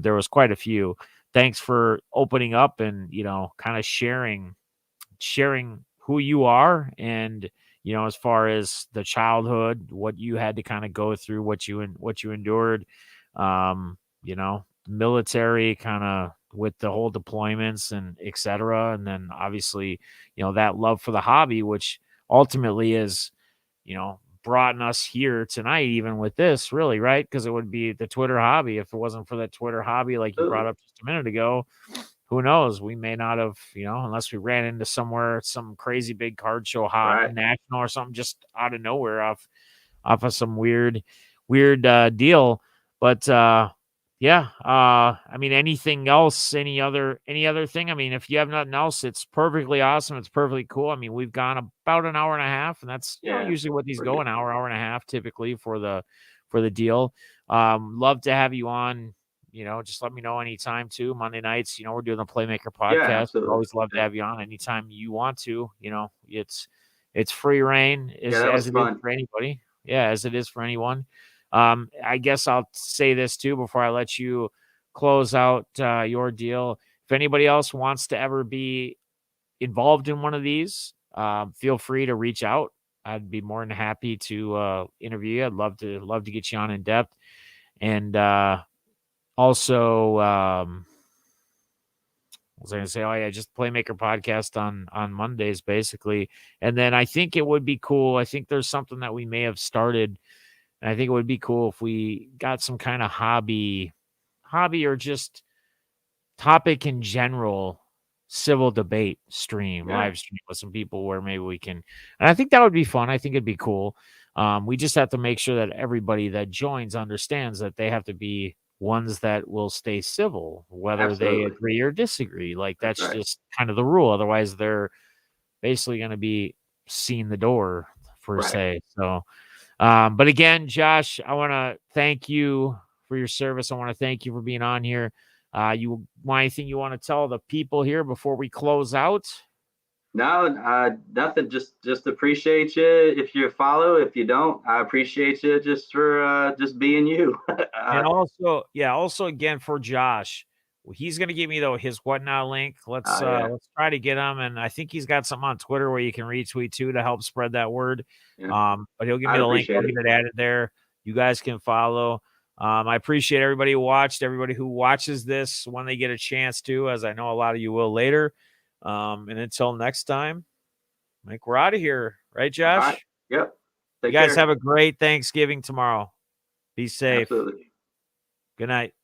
there was quite a few. Thanks for opening up and kind of sharing who you are, and as far as the childhood, what you had to kind of go through, what you endured, military kind of with the whole deployments and etc. And then obviously, that love for the hobby, which ultimately is, brought us here tonight, even with this, really, right? Because it would be the Twitter hobby. If it wasn't for that Twitter hobby, like you brought absolutely. up just a minute ago, who knows? We may not have, unless we ran into somewhere, some crazy big card show, hot Right. national or something, just out of nowhere, off of some weird deal. But yeah, I mean, anything else, any other thing? I mean, if you have nothing else, it's perfectly awesome. It's perfectly cool. I mean, we've gone about an hour and a half, and that's Yeah, usually what these we're go, good. an hour and a half typically for the deal. Love to have you on. Just let me know anytime too. Monday nights, we're doing the Playmaker Yeah, podcast. absolutely. Always love to Yeah, have you on anytime you want to. It's free reign, yeah, as that was as it is fun. for anybody. Yeah, as it is for anyone. I guess I'll say this too before I let you close out your deal. If anybody else wants to ever be involved in one of these, feel free to reach out. I'd be more than happy to interview you. I'd love to get you on in depth. And also, what was I gonna say? Oh yeah, just Playmaker podcast on Mondays basically. And then I think it would be cool. I think there's something that we may have started, and I think it would be cool if we got some kind of hobby or just topic in general, civil debate stream, Yeah, live stream with some people where maybe we can. And I think that would be fun. I think it'd be cool. We just have to make sure that everybody that joins understands that they have to be ones that will stay civil, whether they absolutely. agree or disagree. Like That's that's right. just kind of the rule. Otherwise, they're basically going to be seeing the door per Right. se. So, but again, Josh, I want to thank you for your service. I want to thank you for being on here. You want anything you want to tell the people here before we close out? No, nothing. Just appreciate you if you follow. If you don't, I appreciate you just for just being you. And also again for Josh, he's gonna give me his whatnot link. Yeah, Let's try to get him. And I think he's got something on Twitter where you can retweet too to help spread that word. yeah. But he'll give me I'd the link. I'll appreciate get it. it added there. You guys can follow. I appreciate everybody who watched, everybody who watches this when they get a chance to, as I know a lot of you will later. And until next time, Mike, we're out of here, right, All right. Josh? Yep. You Take guys care. have a great Thanksgiving tomorrow. Be safe. Absolutely. Good night.